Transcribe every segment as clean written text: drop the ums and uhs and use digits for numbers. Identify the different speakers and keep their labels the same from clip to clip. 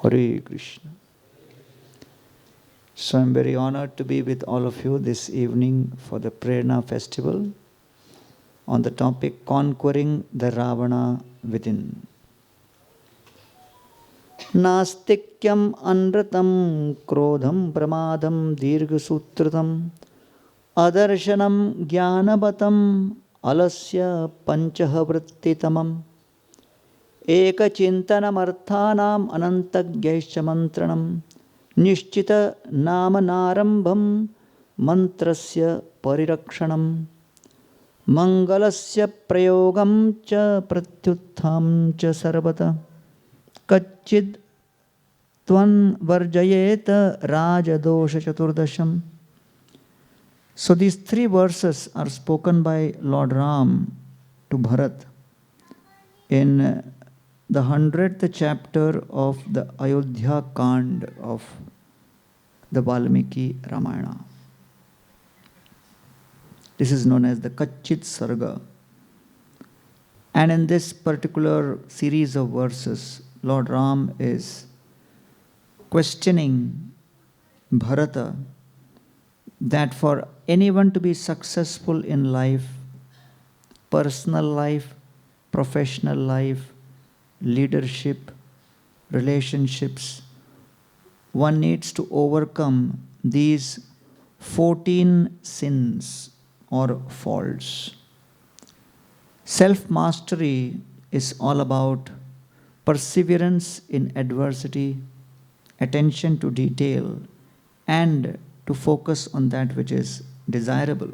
Speaker 1: Hare Krishna. So I'm very honored to be with all of you this evening for the Prerana festival on the topic Conquering the Ravana Within. Nastikyam anratam krodham pramadam dirghasutratam adarshanam jnanabatam alasya panchahavrittitamam ekachintanam anantagyaischa mantranam nishchita namanarambham mantrasya parirakshanam mangalasya prayogam cha pratyutham cha sarvata kachid tvan varjayeta rajadosha chaturdasham. So these three verses are spoken by Lord Ram to Bharat in the 100th chapter of the Ayodhya Kand of the Valmiki Ramayana. This is known as the Kachit Sarga. And in this particular series of verses, Lord Ram is questioning Bharata that for anyone to be successful in life, personal life, professional life, leadership, relationships, one needs to overcome these 14 sins or faults. Self-mastery is all about perseverance in adversity, attention to detail, and to focus on that which is desirable.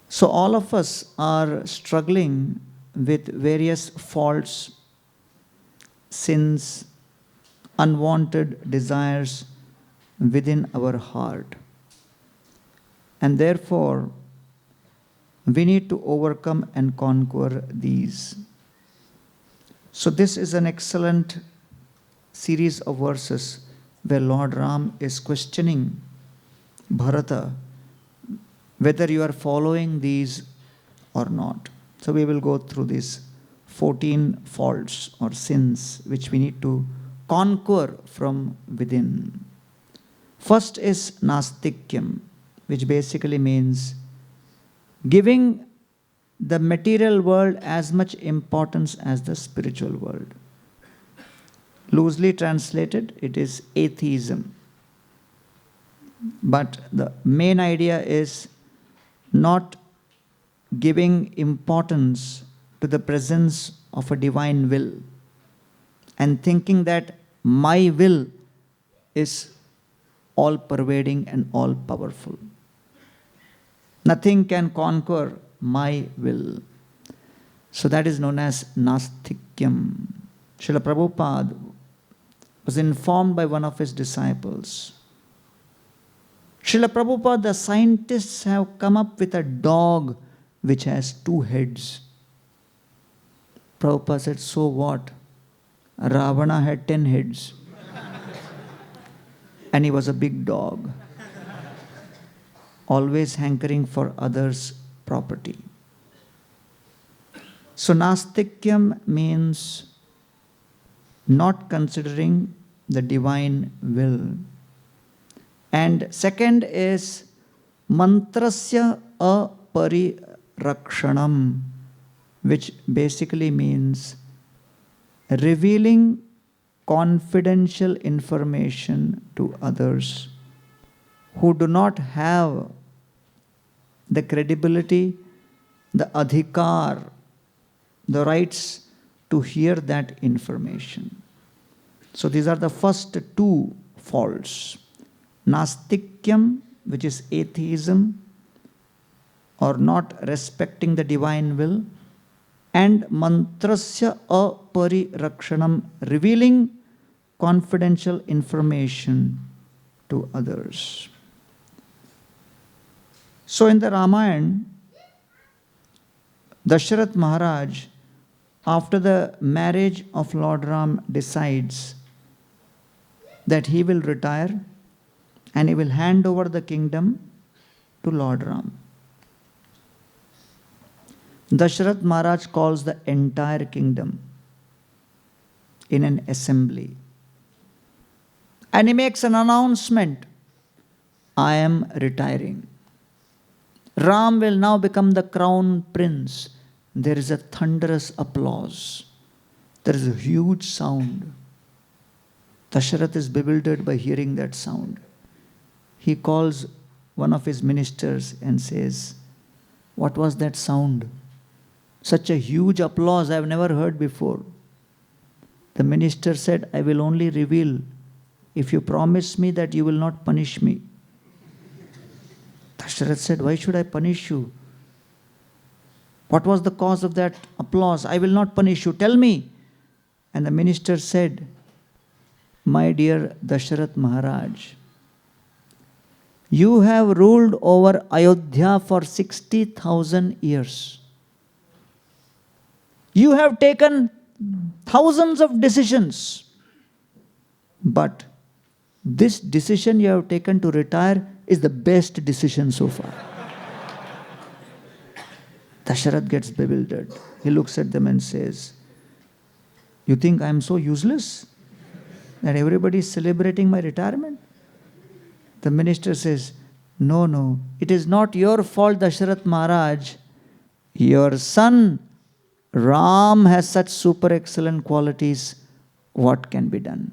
Speaker 1: So all of us are struggling with various faults, sins, unwanted desires within our heart. And therefore, we need to overcome and conquer these. So this is an excellent series of verses where Lord Ram is questioning Bharata whether you are following these or not. So we will go through these 14 faults or sins which we need to conquer from within. First is Nastikyam, which basically means giving the material world as much importance as the spiritual world. Loosely translated, it is atheism. But the main idea is not giving importance to the presence of a divine will and thinking that my will is all-pervading and all-powerful. Nothing can conquer my will. So that is known as Nastikyam. Srila Prabhupada was informed by one of his disciples. Srila Prabhupada, the scientists have come up with a dog which has 2 heads. Prabhupada said, so what? Ravana had 10 heads. And he was a big dog, always hankering for others' property. So Nastikyam means not considering the divine will. And second is mantrasya aparirakshanam, which basically means revealing confidential information to others who do not have the credibility, the adhikar, the rights to hear that information. So these are the first 2 faults. Nastikyam, which is atheism or not respecting the divine will, and mantrasya aparirakshanam, revealing confidential information to others. So in the Ramayana, Dasharath Maharaj, after the marriage of Lord Ram, decides that he will retire and he will hand over the kingdom to Lord Ram. Dasharath Maharaj calls the entire kingdom in an assembly. And he makes an announcement, I am retiring. Ram will now become the crown prince. There is a thunderous applause. There is a huge sound. Dasharath is bewildered by hearing that sound. He calls one of his ministers and says, what was that sound? Such a huge applause I have never heard before. The minister said, I will only reveal if you promise me that you will not punish me. Dasharath said, why should I punish you? What was the cause of that applause? I will not punish you. Tell me. And the minister said, my dear Dasharath Maharaj, you have ruled over Ayodhya for 60,000 years. You have taken thousands of decisions. But this decision you have taken to retire is the best decision so far. Dasharath gets bewildered. He looks at them and says, you think I am so useless that everybody is celebrating my retirement? The minister says, no, it is not your fault, Dasharath Maharaj. Your son Ram has such super excellent qualities. What can be done?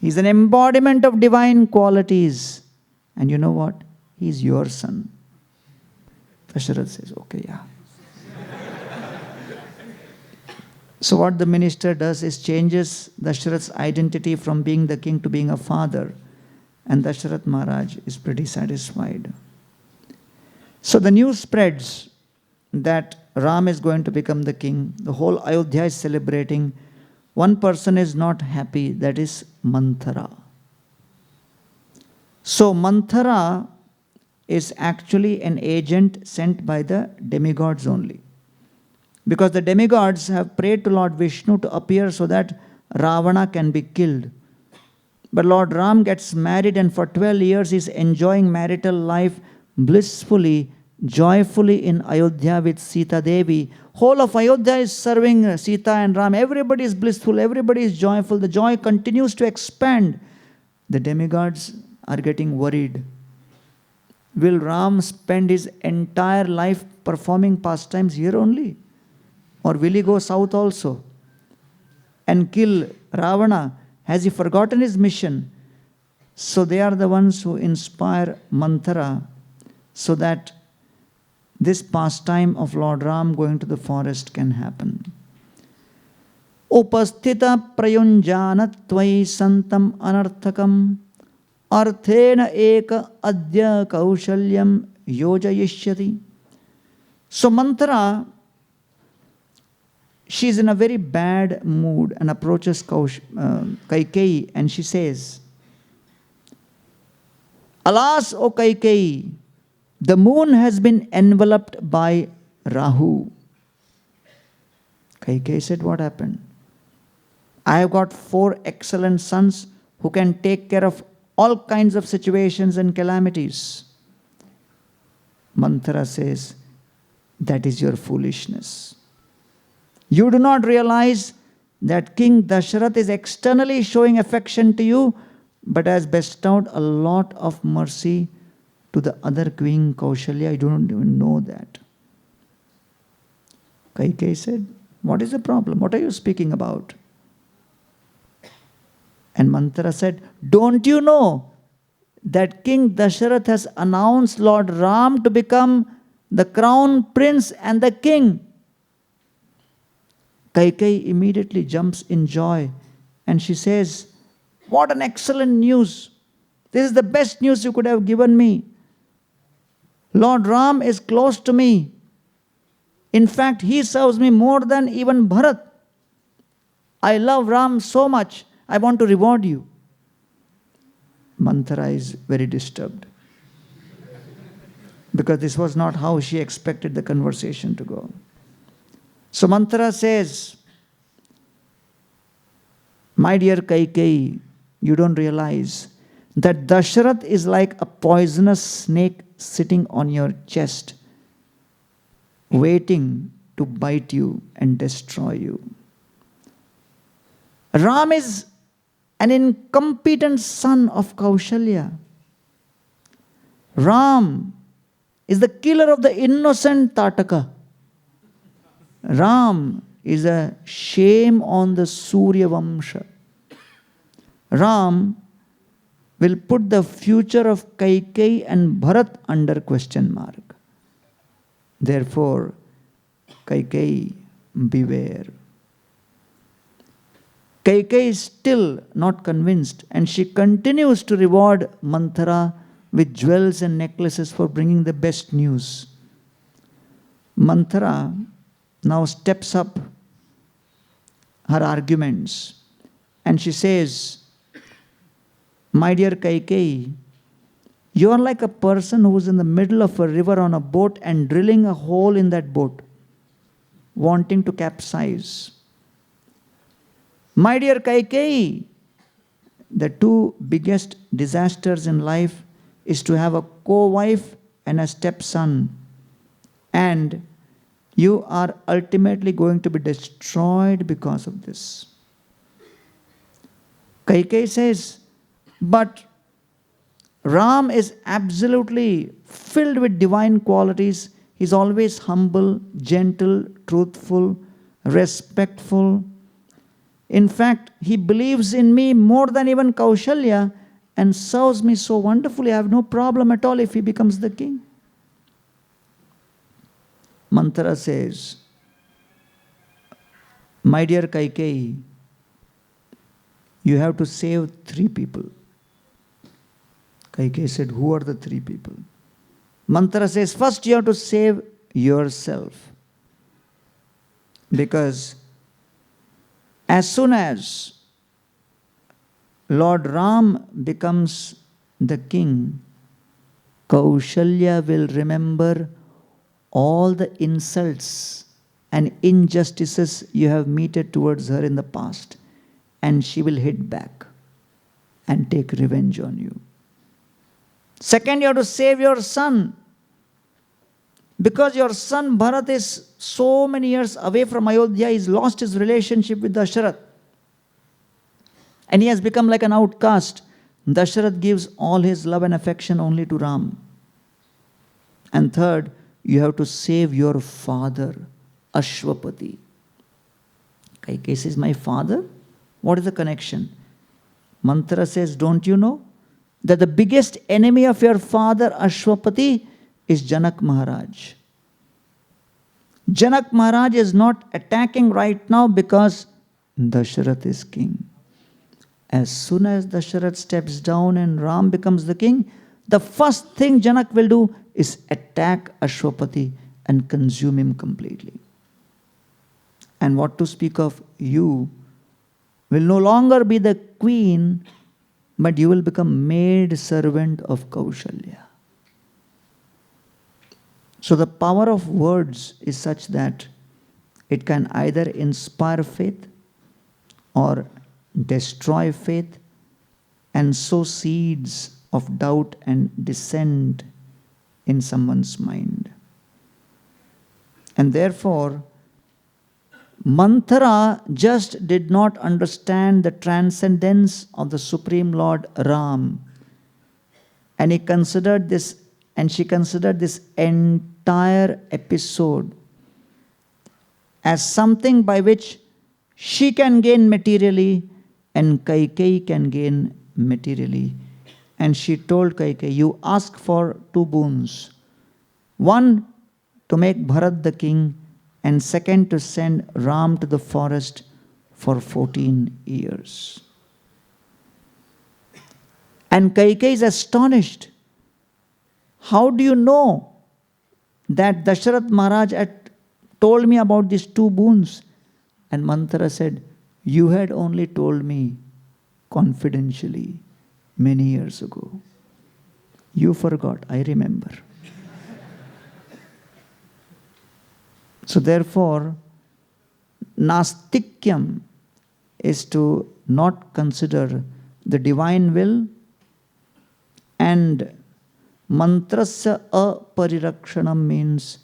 Speaker 1: He's an embodiment of divine qualities. And you know what? He's your son. Dasharath says, okay, yeah. So what the minister does is changes Dasharath's identity from being the king to being a father. And Dasharath Maharaj is pretty satisfied. So the news spreads that Ram is going to become the king. The whole Ayodhya is celebrating. One person is not happy, that is Manthara. So Manthara is actually an agent sent by the demigods only. Because the demigods have prayed to Lord Vishnu to appear so that Ravana can be killed. But Lord Ram gets married and for 12 years he is enjoying marital life blissfully, joyfully in Ayodhya with Sita Devi. Whole of Ayodhya is serving Sita and Ram. Everybody is blissful, everybody is joyful. The joy continues to expand. The demigods are getting worried. Will Ram spend his entire life performing pastimes here only? Or will he go south also and kill Ravana? Has he forgotten his mission? So they are the ones who inspire Manthara so that this pastime of Lord Ram going to the forest can happen. Upasthita prayunjana tvai santam anarthakam arthena eka adya kaushalyam yojayishyati. So Manthara, she is in a very bad mood and approaches Kaikeyi and she says, alas, O Kaikeyi, the moon has been enveloped by Rahu. Kaikeyi said, what happened? I have got 4 excellent sons who can take care of all kinds of situations and calamities. Manthara says, that is your foolishness. You do not realize that King Dasharath is externally showing affection to you, but has bestowed a lot of mercy to the other queen Kaushalya. I don't even know that. Kaikeyi said, what is the problem? What are you speaking about? And Manthara said, don't you know that King Dasharath has announced Lord Ram to become the crown prince and the king? Kaikeyi immediately jumps in joy and she says, what an excellent news. This is the best news you could have given me. Lord Ram is close to me. In fact, he serves me more than even Bharat. I love Ram so much. I want to reward you. Manthara is very disturbed because this was not how she expected the conversation to go. So Manthara says, my dear Kaikeyi, you don't realize that Dasharath is like a poisonous snake sitting on your chest, waiting to bite you and destroy you. Ram is an incompetent son of Kaushalya. Ram is the killer of the innocent Tataka. Ram is a shame on the Surya Vamsha. Ram will put the future of Kaikeyi and Bharat under question mark. Therefore, Kaikeyi, beware. Kaikeyi is still not convinced, and she continues to reward Manthara with jewels and necklaces for bringing the best news. Manthara now steps up her arguments, and she says, "My dear Kaikeyi, you are like a person who is in the middle of a river on a boat and drilling a hole in that boat, wanting to capsize. My dear Kaikeyi, the two biggest disasters in life is to have a co-wife and a stepson, and you are ultimately going to be destroyed because of this." Kaikeyi says, "But Ram is absolutely filled with divine qualities. He's always humble, gentle, truthful, respectful. In fact, he believes in me more than even Kaushalya and serves me so wonderfully. I have no problem at all if he becomes the king." Manthara says, "My dear Kaikeyi, you have to save 3 people." Kaikeyi said, "Who are the 3 people?" Manthara says, "First you have to save yourself. Because as soon as Lord Ram becomes the king, Kaushalya will remember all the insults and injustices you have meted towards her in the past, and she will hit back and take revenge on you. Second, you have to save your son, because your son Bharat is so many years away from Ayodhya. He's lost his relationship with Dasharath, and he has become like an outcast. Dasharath gives all his love and affection only to Ram. And third, you have to save your father, Ashwapati." Kaikeyi says, "My father? What is the connection?" Manthara says, "Don't you know that the biggest enemy of your father, Ashwapati, is Janak Maharaj? Janak Maharaj is not attacking right now because Dasharath is king. As soon as Dasharath steps down and Ram becomes the king, the first thing Janak will do is attack Ashwapati and consume him completely. And what to speak of, you will no longer be the queen, but you will become maid servant of Kaushalya." So the power of words is such that it can either inspire faith or destroy faith and sow seeds of doubt and dissent in someone's mind. And therefore, Manthara just did not understand the transcendence of the Supreme Lord Ram. And she considered this entire episode as something by which she can gain materially and Kaikeyi can gain materially. And she told Kaikeyi, "You ask for 2 boons. One, to make Bharat the king, and second, to send Ram to the forest for 14 years. And Kaikeyi is astonished. "How do you know that Dasharath Maharaj had told me about these 2 boons?" And Manthara said, "You had only told me confidentially many years ago. You forgot, I remember." So therefore, Nastikyam is to not consider the divine will, and Mantrasya aparilakshanam means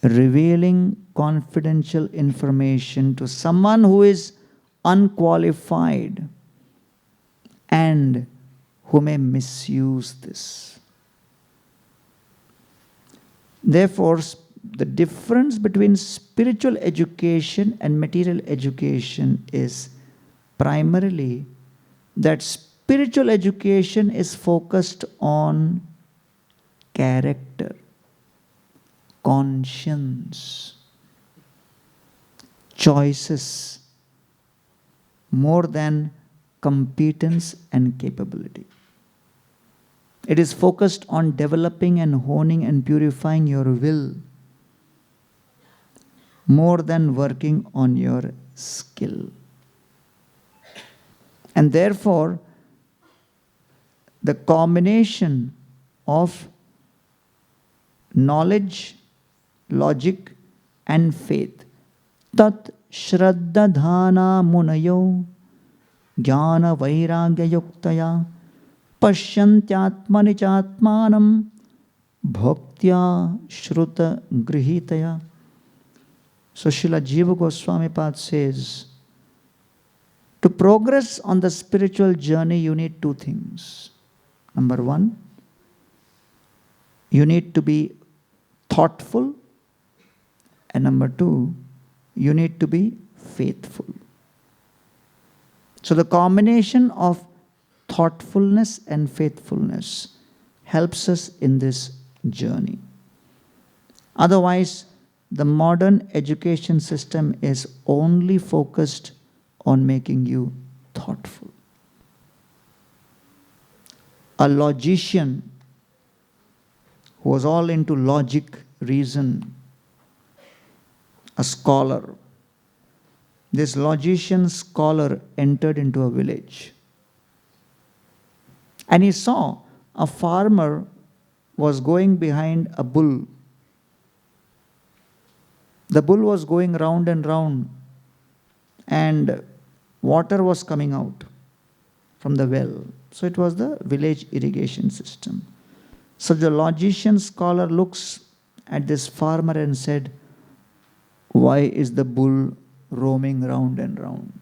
Speaker 1: revealing confidential information to someone who is unqualified, and who may misuse this. Therefore, the difference between spiritual education and material education is primarily that spiritual education is focused on character, conscience, choices, more than competence and capability. It is focused on developing and honing and purifying your will more than working on your skill. And therefore, the combination of knowledge, logic, and faith, tat shraddha dhana munayo jnana vairagya yuktaya pasyantyatmani chatmanam bhaktya shruta grihitaya. So Srila Jiva Goswami Pad says, to progress on the spiritual journey, you need two things. Number one, you need to be thoughtful. And number two, you need to be faithful. So the combination of thoughtfulness and faithfulness helps us in this journey. Otherwise, the modern education system is only focused on making you thoughtful. A logician who was all into logic, reason, a scholar. This logician scholar entered into a village. And he saw a farmer was going behind a bull. The bull was going round and round, and water was coming out from the well. So it was the village irrigation system. So the logician scholar looks at this farmer and said, why is the bull roaming round and round?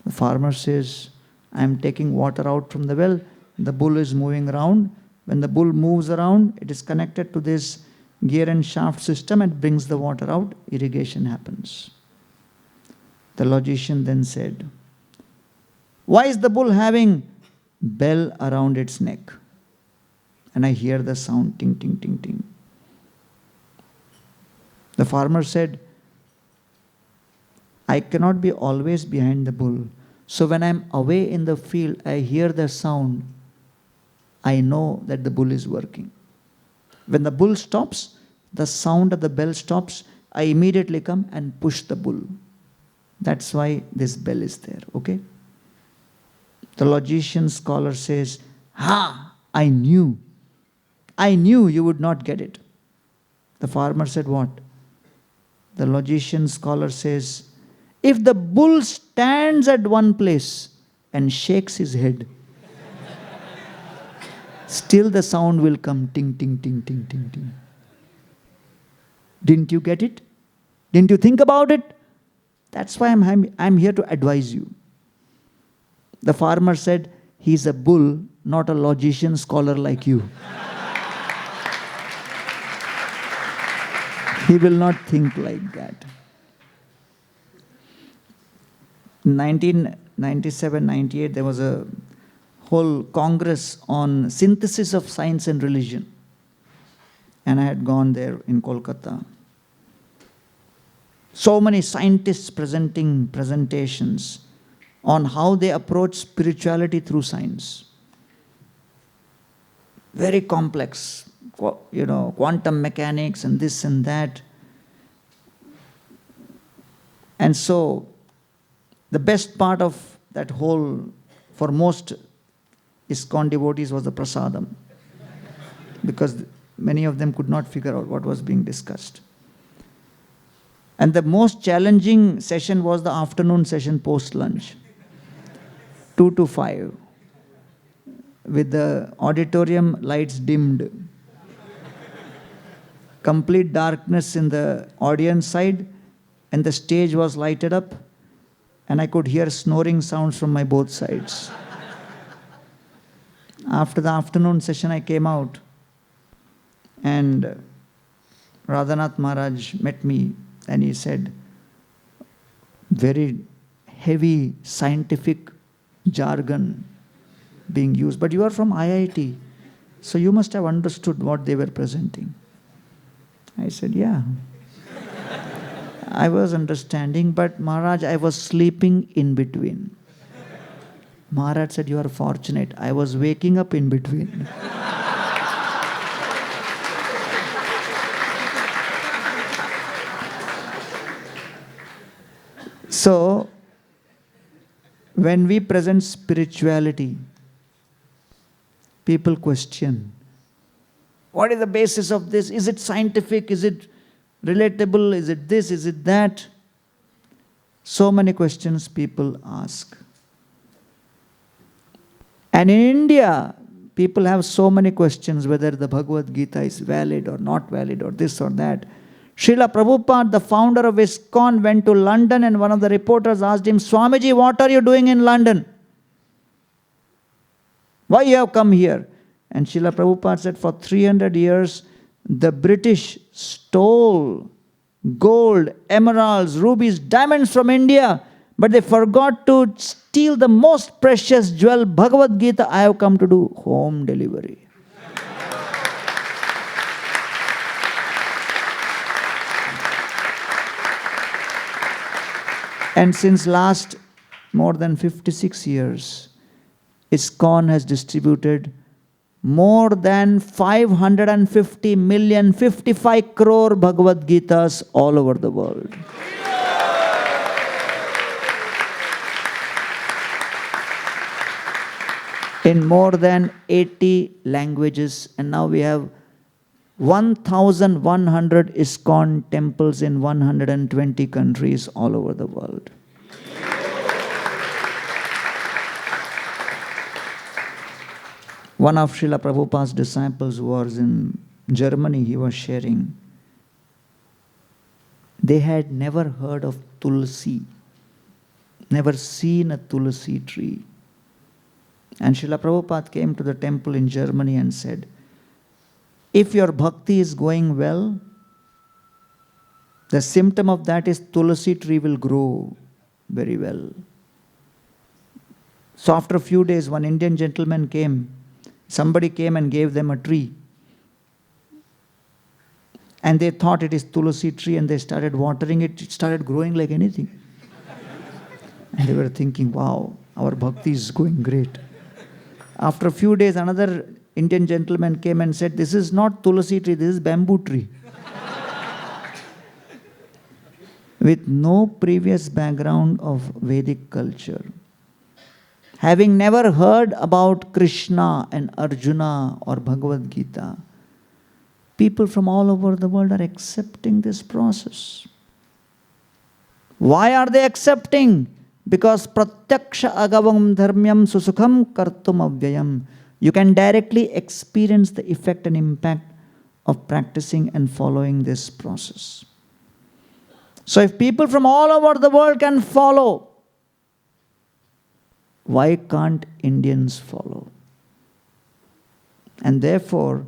Speaker 1: The farmer says, I am taking water out from the well. The bull is moving around. When the bull moves around, it is connected to this gear and shaft system and brings the water out. Irrigation happens. The logician then said, why is the bull having bell around its neck? And I hear the sound, ting, ting, ting, ting. The farmer said, I cannot be always behind the bull. So when I'm away in the field, I hear the sound. I know that the bull is working. When the bull stops, the sound of the bell stops, I immediately come and push the bull. That's why this bell is there, okay? The logician scholar says, I knew you would not get it. The farmer said, what? The logician scholar says, if the bull stands at one place and shakes his head, still the sound will come, ting, ting, ting, ting, ting, ting. Didn't you get it? Didn't you think about it? That's why I'm here to advise you. The farmer said, he's a bull, not a logician scholar like you. He will not think like that. In 1997-98, there was a whole congress on synthesis of science and religion. And I had gone there in Kolkata. So many scientists presenting presentations on how they approach spirituality through science. Very complex, quantum mechanics and this and that. And so, the best part of that whole, for most ISKCON devotees, was the prasadam. Because many of them could not figure out what was being discussed. And the most challenging session was the afternoon session post-lunch, 2 to 5, with the auditorium lights dimmed. Complete darkness in the audience side, and the stage was lighted up, and I could hear snoring sounds from my both sides. After the afternoon session, I came out, and Radhanath Maharaj met me, and he said, very heavy scientific jargon being used, but you are from IIT, so you must have understood what they were presenting. I said, yeah. I was understanding, but Maharaj, I was sleeping in between. Maharaj said, you are fortunate. I was waking up in between. So, when we present spirituality, people question, what is the basis of this? Is it scientific? Is it relatable? Is it this? Is it that? So many questions people ask. And in India, people have so many questions whether the Bhagavad Gita is valid or not valid or this or that. Srila Prabhupada, the founder of ISKCON, went to London, and one of the reporters asked him, Swamiji, what are you doing in London? Why you have come here? And Srila Prabhupada said, for 300 years, the British stole gold, emeralds, rubies, diamonds from India, but they forgot to steal the most precious jewel, Bhagavad Gita. I have come to do home delivery. And since last more than 56 years, ISKCON has distributed more than 550 million, 55 crore Bhagavad Gitas all over the world. In more than 80 languages, and now we have 1,100 ISKCON temples in 120 countries all over the world. One of Srila Prabhupada's disciples who was in Germany, he was sharing, they had never heard of Tulsi, never seen a Tulsi tree. And Srila Prabhupada came to the temple in Germany and said, if your bhakti is going well, the symptom of that is Tulsi tree will grow very well. So after a few days, one Indian gentleman came. Somebody came and gave them a tree. And they thought it is Tulsi tree, and they started watering it. It started growing like anything. And they were thinking, wow, our bhakti is going great. After a few days, another Indian gentleman came and said, this is not Tulsi tree, this is bamboo tree. With no previous background of Vedic culture, having never heard about Krishna and Arjuna or Bhagavad Gita, people from all over the world are accepting this process. Why are they accepting? Because pratyaksha agavam dharmyam susukham kartum avyayam. You can directly experience the effect and impact of practicing and following this process. So if people from all over the world can follow, why can't Indians follow? And therefore,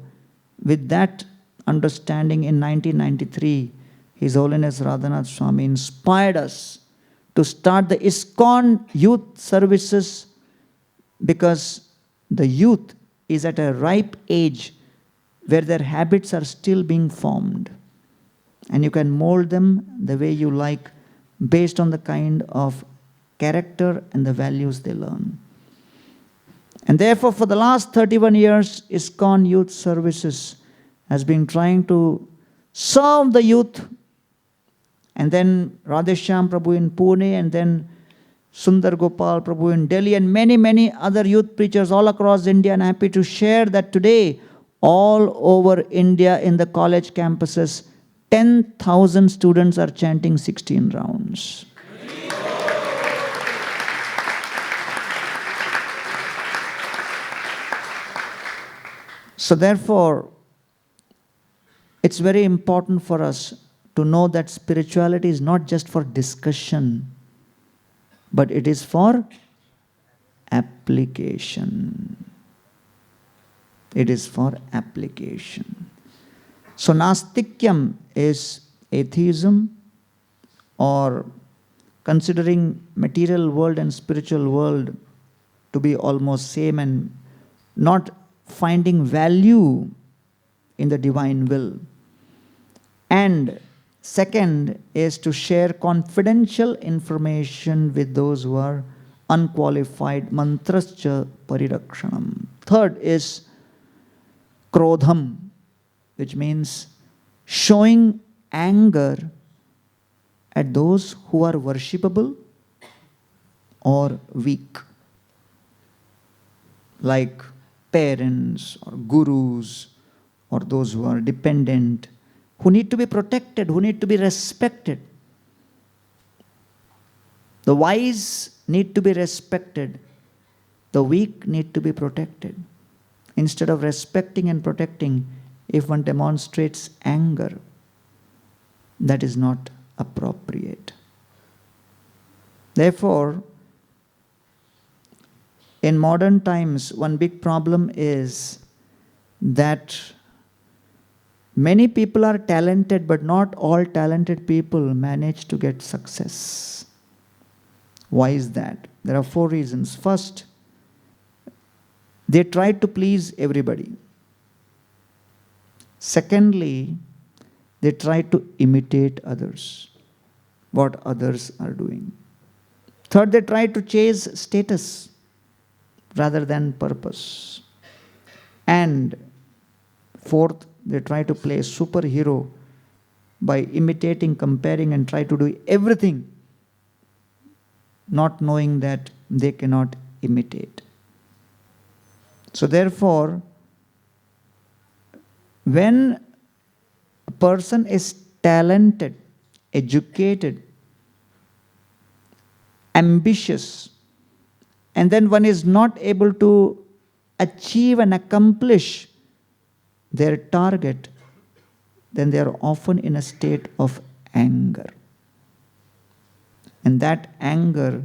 Speaker 1: with that understanding, in 1993, His Holiness Radhanath Swami inspired us to start the ISKCON youth services, because the youth is at a ripe age where their habits are still being formed. And you can mold them the way you like based on the kind of character and the values they learn. And therefore, for the last 31 years, ISKCON Youth Services has been trying to serve the youth. And then Radheshyam Prabhu in Pune, and then Sundar Gopal Prabhu in Delhi, and many, many other youth preachers all across India. And I'm happy to share that today, all over India in the college campuses, 10,000 students are chanting 16 rounds. So therefore, it's very important for us to know that spirituality is not just for discussion. but it is for application. It is for application. So Nastikyam is atheism, or considering material world and spiritual world to be almost same, and not finding value in the divine will. And second is to share confidential information with those who are unqualified, mantrascha parirakshanam. Third is krodham, which means showing anger at those who are worshipable or weak, like parents or gurus, or those who are dependent, who need to be protected, who need to be respected. The wise need to be respected. The weak need to be protected. Instead of respecting and protecting, if one demonstrates anger, that is not appropriate. Therefore, in modern times, one big problem is that many people are talented, but not all talented people manage to get success. Why is that? There are 4 reasons. First, they try to please everybody. Secondly, they try to imitate others, what others are doing. Third, they try to chase status rather than purpose. And fourth, they try to play superhero by imitating, comparing, and try to do everything, not knowing that they cannot imitate. So therefore, when a person is talented, educated, ambitious, and then one is not able to achieve and accomplish their target, then they are often in a state of anger. And that anger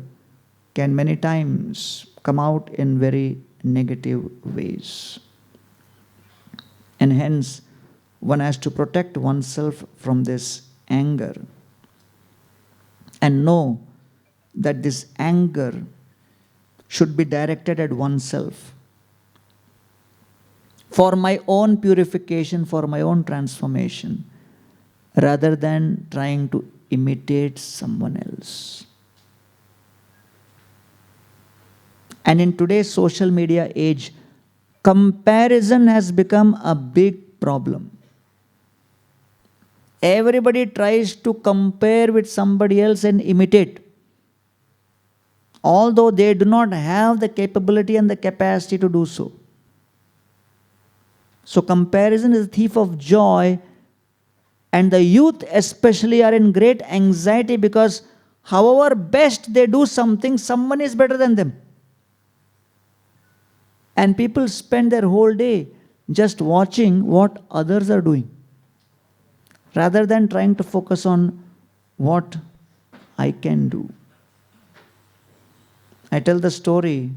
Speaker 1: can many times come out in very negative ways. And hence, one has to protect oneself from this anger and know that this anger should be directed at oneself for my own purification, for my own transformation, rather than trying to imitate someone else. And in today's social media age, comparison has become a big problem. Everybody tries to compare with somebody else and imitate, although they do not have the capability and the capacity to do so. So comparison is a thief of joy, and the youth especially are in great anxiety because however best they do something, someone is better than them. And people spend their whole day just watching what others are doing, rather than trying to focus on what I can do. I tell the story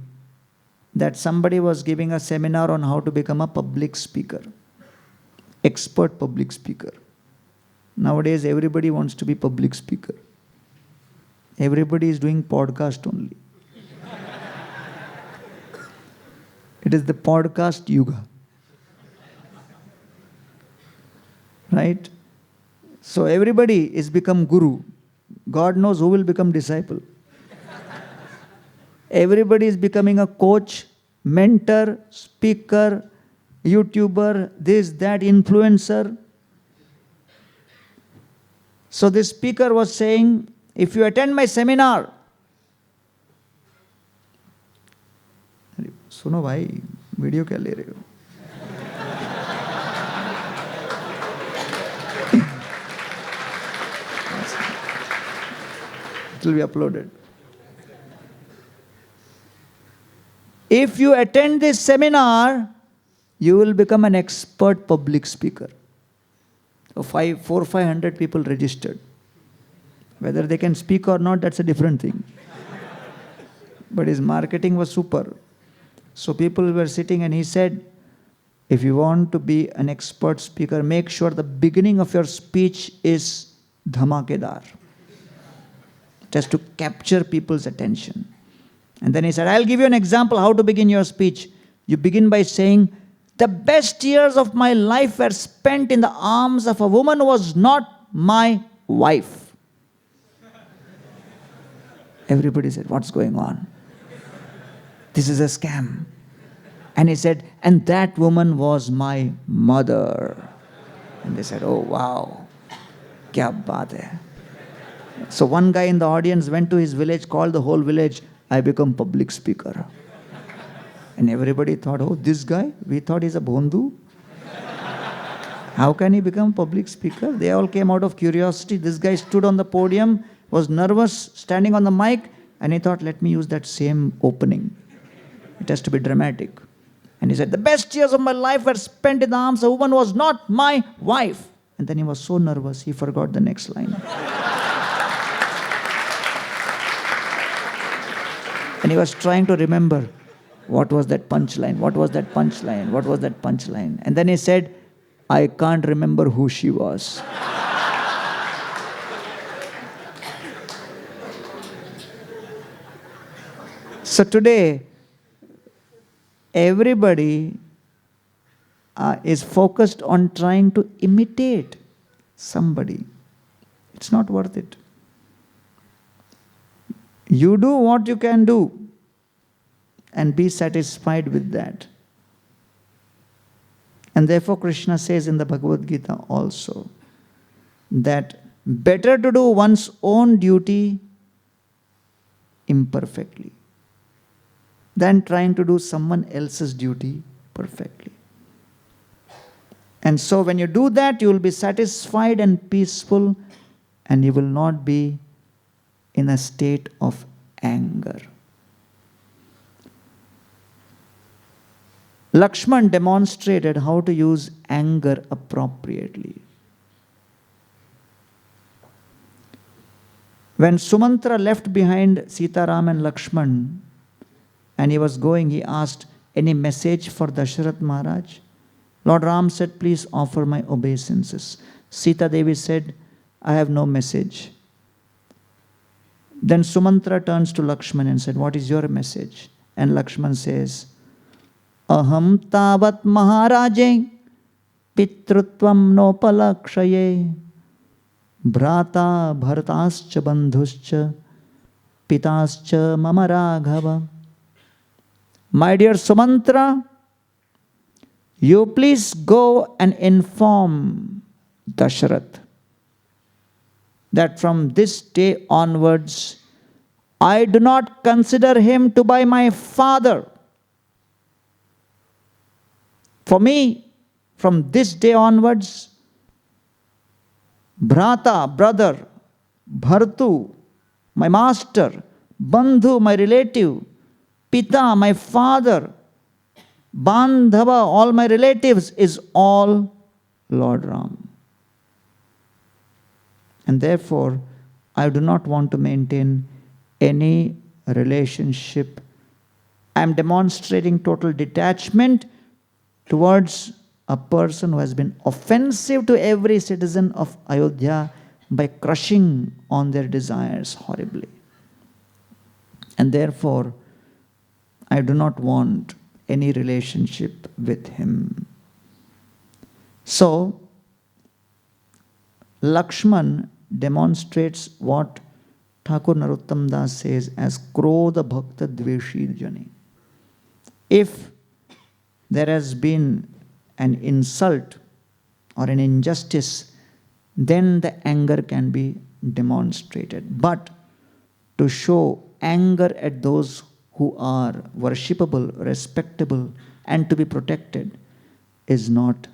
Speaker 1: that somebody was giving a seminar on how to become a public speaker, expert public speaker. Nowadays, everybody wants to be public speaker. Everybody is doing podcast only. It is the podcast yuga. Right? So everybody is become guru. God knows who will become disciple. Everybody is becoming a coach, mentor, speaker, YouTuber, this, that, influencer. So this speaker was saying, if you attend my seminar, सुनो भाई video क्या ले रहे हो? It will be uploaded. If you attend this seminar, you will become an expert public speaker. So 400-500 people registered. Whether they can speak or not, that's a different thing. but his marketing was super. So people were sitting and he said, if you want to be an expert speaker, make sure the beginning of your speech is dhamakedar. Just to capture people's attention. And then he said, I'll give you an example how to begin your speech. You begin by saying, the best years of my life were spent in the arms of a woman who was not my wife. Everybody said, what's going on? This is a scam. And he said, and that woman was my mother. And they said, oh wow, kya baat hai. So one guy in the audience went to his village, called the whole village, I become public speaker. And everybody thought, oh, this guy, we thought he's a bhondu. How can he become public speaker? They all came out of curiosity. This guy stood on the podium, was nervous, standing on the mic, and he thought, let me use that same opening. It has to be dramatic. And he said, the best years of my life were spent in the arms of a woman who was not my wife. And then he was so nervous, he forgot the next line. And he was trying to remember, what was that punchline? What was that punchline? What was that punchline? And then he said, I can't remember who she was. So today, everybody is focused on trying to imitate somebody. It's not worth it. You do what you can do and be satisfied with that. And therefore Krishna says in the Bhagavad Gita also that better to do one's own duty imperfectly than trying to do someone else's duty perfectly. And so when you do that, you will be satisfied and peaceful, and you will not be in a state of anger. Lakshman demonstrated how to use anger appropriately. When Sumantra left behind Sita, Ram and Lakshman, and he was going, he asked, any message for Dasharath Maharaj? Lord Ram said, please offer my obeisances. Sita Devi said, I have no message. Then Sumantra turns to Lakshman and said, what is your message? And Lakshman says, Aham tavat maharaje pitrutvam nopalakshaye bhrata bharatascha bandhuscha pitascha mama raghava. My dear Sumantra, you please go and inform Dasharath that from this day onwards, I do not consider him to be my father. For me, from this day onwards, Bhrata, brother, Bhartu, my master, Bandhu, my relative, Pita, my father, Bandhava, all my relatives, is all Lord Ram. And therefore, I do not want to maintain any relationship. I am demonstrating total detachment towards a person who has been offensive to every citizen of Ayodhya by crushing on their desires horribly. And therefore, I do not want any relationship with him. So, Lakshman demonstrates what Thakur Narottam Das says as Krodha Bhakta Dveshi Jani. If there has been an insult or an injustice, then the anger can be demonstrated. But to show anger at those who are worshipable, respectable, and to be protected is not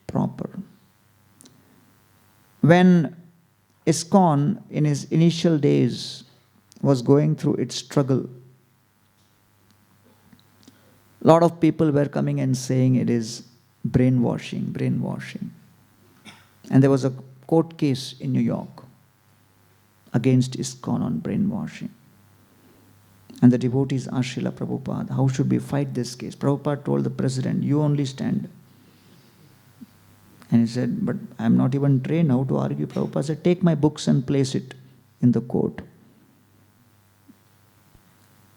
Speaker 1: proper. When ISKCON in his initial days was going through its struggle, a lot of people were coming and saying it is brainwashing, brainwashing. And there was a court case in New York against ISKCON on brainwashing. And the devotees asked Srila Prabhupada, how should we fight this case? Prabhupada told the president, you only stand. And he said, but I'm not even trained how to argue. Prabhupada said, take my books and place it in the court.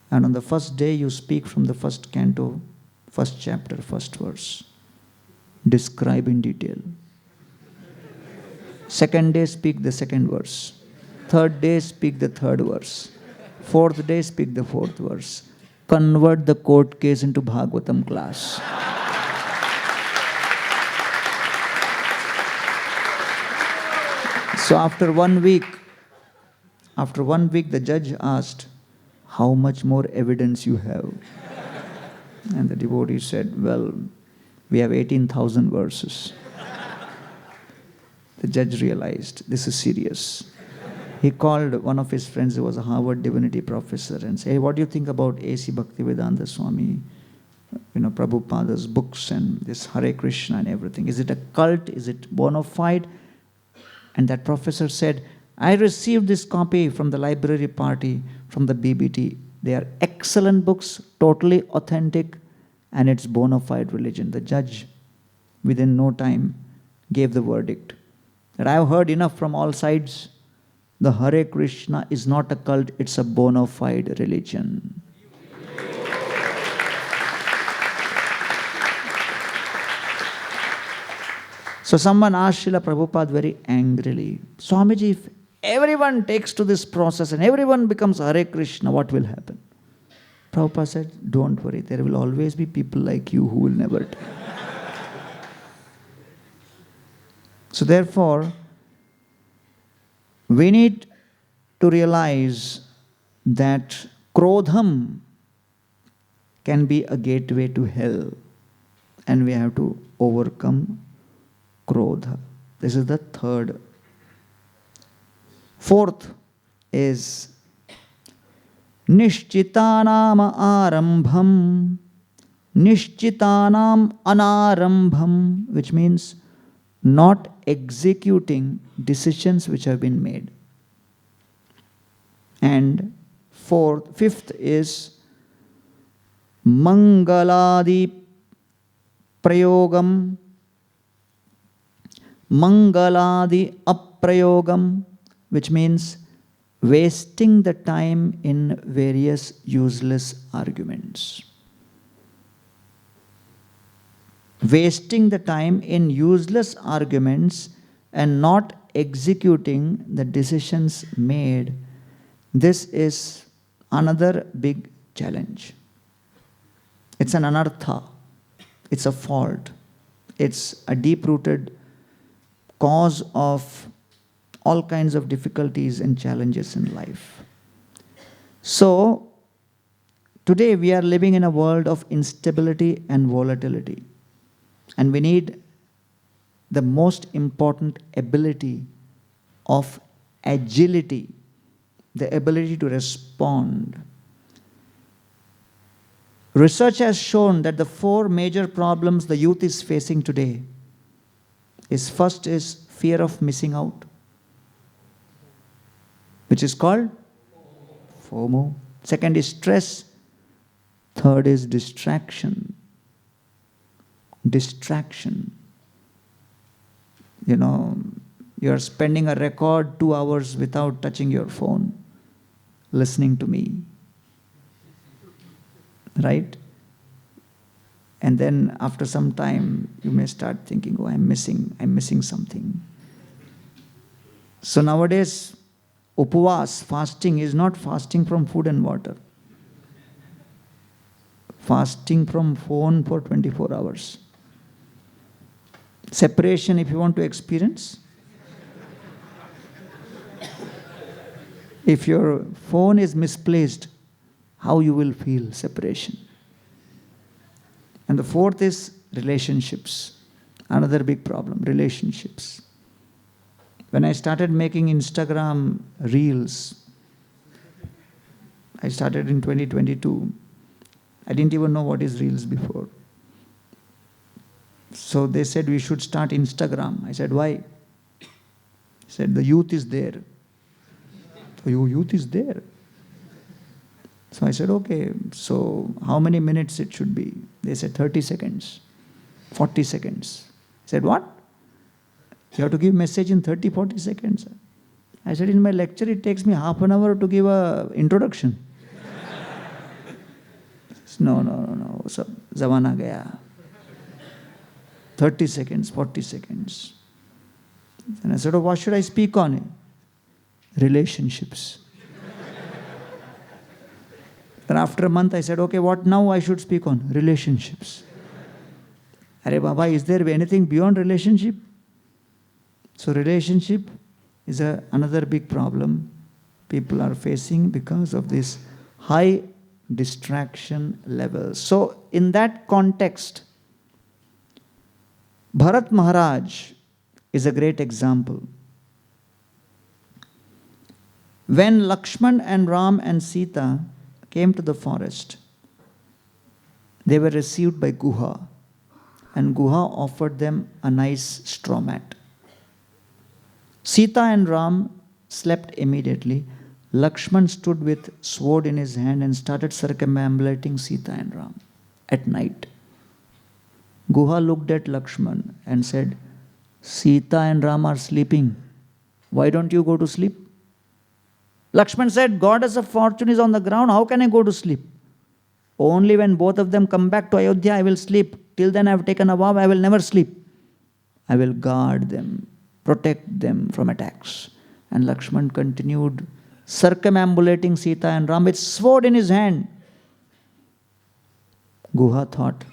Speaker 1: And on the first day you speak from the first canto, first chapter, first verse. Describe in detail. Second day speak the second verse. Third day speak the third verse. Fourth day speak the fourth verse. Convert the court case into Bhagavatam class. So after 1 week, the judge asked, how much more evidence you have? And the devotee said, well, we have 18,000 verses. The judge realized this is serious. He called one of his friends who was a Harvard divinity professor and said, hey, what do you think about A.C. Bhaktivedanta Swami, Prabhupada's books and this Hare Krishna and everything? Is it a cult? Is it bona fide? And that professor said, I received this copy from the library party, from the BBT. They are excellent books, totally authentic, and it's bona fide religion. The judge, within no time, gave the verdict that I have heard enough from all sides. The Hare Krishna is not a cult, it's a bona fide religion. So someone asked Srila Prabhupada very angrily, Swamiji, if everyone takes to this process and everyone becomes Hare Krishna, what will happen? Prabhupada said, don't worry, there will always be people like you who will never take. So therefore, we need to realize that Krodham can be a gateway to hell, and we have to overcome Krodha. This is the third. Fourth is Nishchitanam arambham, Nishchitanam anarambham, which means not executing decisions which have been made. And fifth is Mangaladi Prayogam, Mangaladi Aprayogam, which means wasting the time in various useless arguments. Wasting the time in useless arguments and not executing the decisions made, this is another big challenge. It's an anartha. It's a fault. It's a deep-rooted cause of all kinds of difficulties and challenges in life. So, today we are living in a world of instability and volatility. And we need the most important ability of agility, the ability to respond. Research has shown that the 4 major problems the youth is facing today is first is fear of missing out, which is called FOMO. Second is stress. Third is distraction. Distraction. You are spending a record 2 hours without touching your phone, listening to me. Right? And then after some time, you may start thinking, oh, I'm missing something. So nowadays, upavas, fasting, is not fasting from food and water. Fasting from phone for 24 hours. Separation, if you want to experience. If your phone is misplaced, how you will feel separation. And the fourth is relationships. Another big problem, relationships. When I started making Instagram reels, I started in 2022. I didn't even know what is reels before. So they said we should start Instagram. I said, why? He said, the youth is there. So your youth is there. So I said, okay, so how many minutes it should be? They said 30 seconds, 40 seconds. I said, what? You have to give message in 30, 40 seconds. I said, in my lecture, it takes me half an hour to give a introduction. No. So, zamana gaya. 30 seconds, 40 seconds. And I said, oh, what should I speak on? Relationships. And after a month, I said, okay, what now I should speak on? Relationships. Arey Baba, is there anything beyond relationship? So relationship is another big problem people are facing because of this high distraction level. So in that context, Bharat Maharaj is a great example. When Lakshman and Ram and Sita came to the forest, they were received by Guha, and Guha offered them a nice straw mat. Sita and Ram slept immediately. Lakshman stood with sword in his hand and started circumambulating Sita and Ram at night. Guha looked at Lakshman and said, Sita and Ram are sleeping. Why don't you go to sleep? Lakshman said, Goddess of fortune is on the ground. How can I go to sleep? Only when both of them come back to Ayodhya, I will sleep. Till then I have taken a vow, I will never sleep. I will guard them, protect them from attacks. And Lakshman continued circumambulating Sita and Ram with sword in his hand. Guha thought,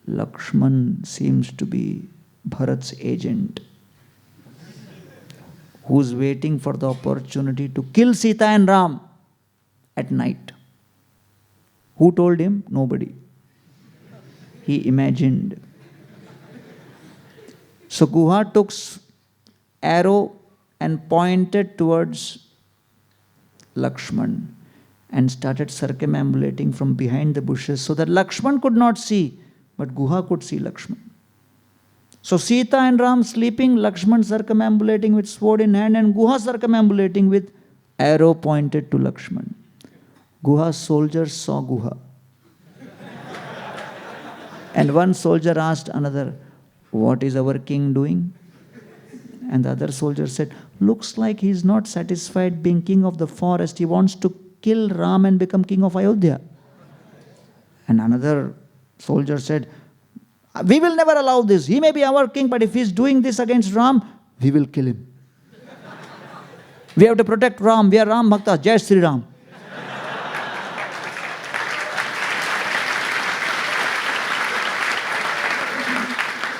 Speaker 1: Lakshman seems to be Bharat's agent, who's waiting for the opportunity to kill Sita and Ram at night. Who told him? Nobody. He imagined. So Guha took arrow and pointed towards Lakshman and started circumambulating from behind the bushes so that Lakshman could not see, but Guha could see Lakshman. So Sita and Ram sleeping, Lakshman circumambulating with sword in hand, and Guha circumambulating with arrow pointed to Lakshman. Guha's soldiers saw Guha. And one soldier asked another, what is our king doing? And the other soldier said, looks like he is not satisfied being king of the forest. He wants to kill Ram and become king of Ayodhya. And another soldier said, we will never allow this. He may be our king, but if he is doing this against Ram, we will kill him. We have to protect Ram. We are Ram Bhakta. Jai Sri Ram.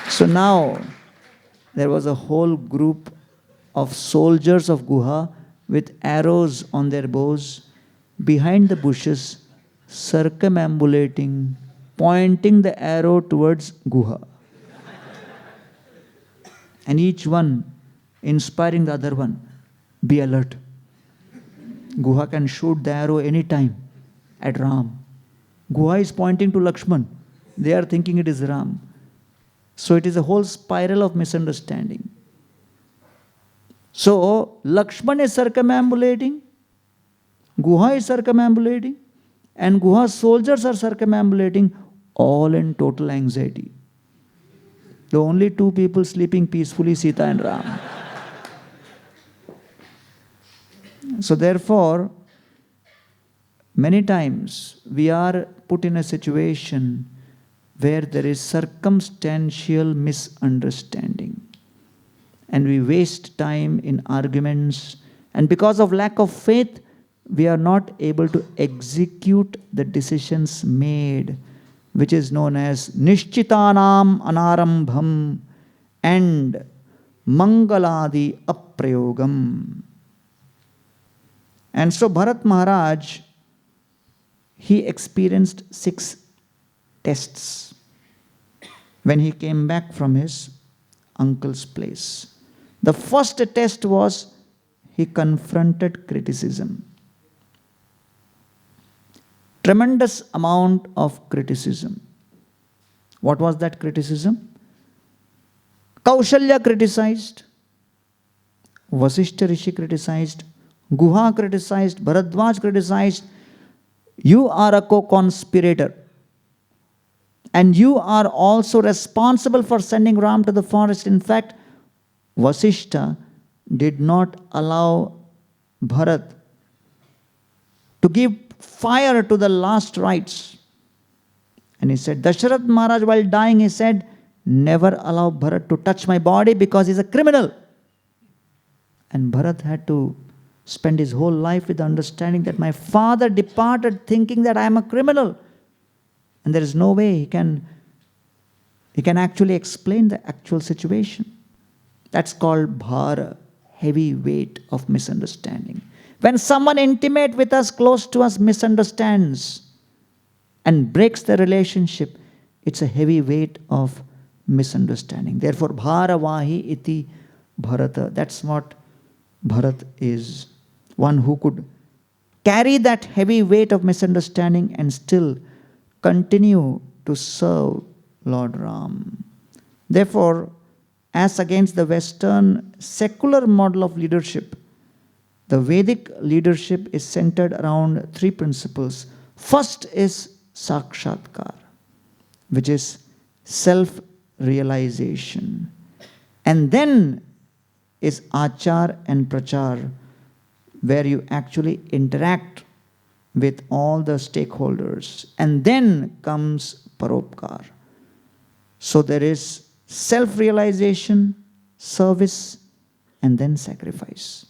Speaker 1: So now, there was a whole group of soldiers of Guha with arrows on their bows behind the bushes, circumambulating, pointing the arrow towards Guha. And each one inspiring the other one, be alert. Guha can shoot the arrow anytime at Ram. Guha is pointing to Lakshman. They are thinking it is Ram. So it is a whole spiral of misunderstanding. So Lakshman is circumambulating, Guha is circumambulating, and Guha's soldiers are circumambulating, all in total anxiety. The only two people sleeping peacefully, Sita and Ram. So therefore, many times we are put in a situation where there is circumstantial misunderstanding. And we waste time in arguments. And because of lack of faith, we are not able to execute the decisions made, which is known as Nishchitanam Anarambham and Mangaladi Aprayogam. And so Bharat Maharaj, he experienced 6 tests when he came back from his uncle's place. The first test was he confronted criticism. Tremendous amount of criticism. What was that criticism? Kaushalya criticized, Vasishtha Rishi criticized, Guha criticized, Bharadwaj criticized, You are a co-conspirator. And you are also responsible for sending Ram to the forest. In fact, Vasishta did not allow Bharat to give fire to the last rites. And he said, Dasharath Maharaj, while dying, he said, never allow Bharat to touch my body because he's a criminal. And Bharat had to spend his whole life with the understanding that my father departed thinking that I am a criminal. And there is no way he can actually explain the actual situation. That's called bhara, heavy weight of misunderstanding. When someone intimate with us, close to us, misunderstands and breaks the relationship, it's a heavy weight of misunderstanding. Therefore, bhara vahi iti bharata. That's what Bharat is. One who could carry that heavy weight of misunderstanding and still continue to serve Lord Ram. Therefore, as against the Western secular model of leadership, the Vedic leadership is centered around three principles. First is sakshatkar, which is self-realization. And then is achar and prachar, where you actually interact with all the stakeholders. And then comes paropkar. So there is self-realization, service, and then sacrifice.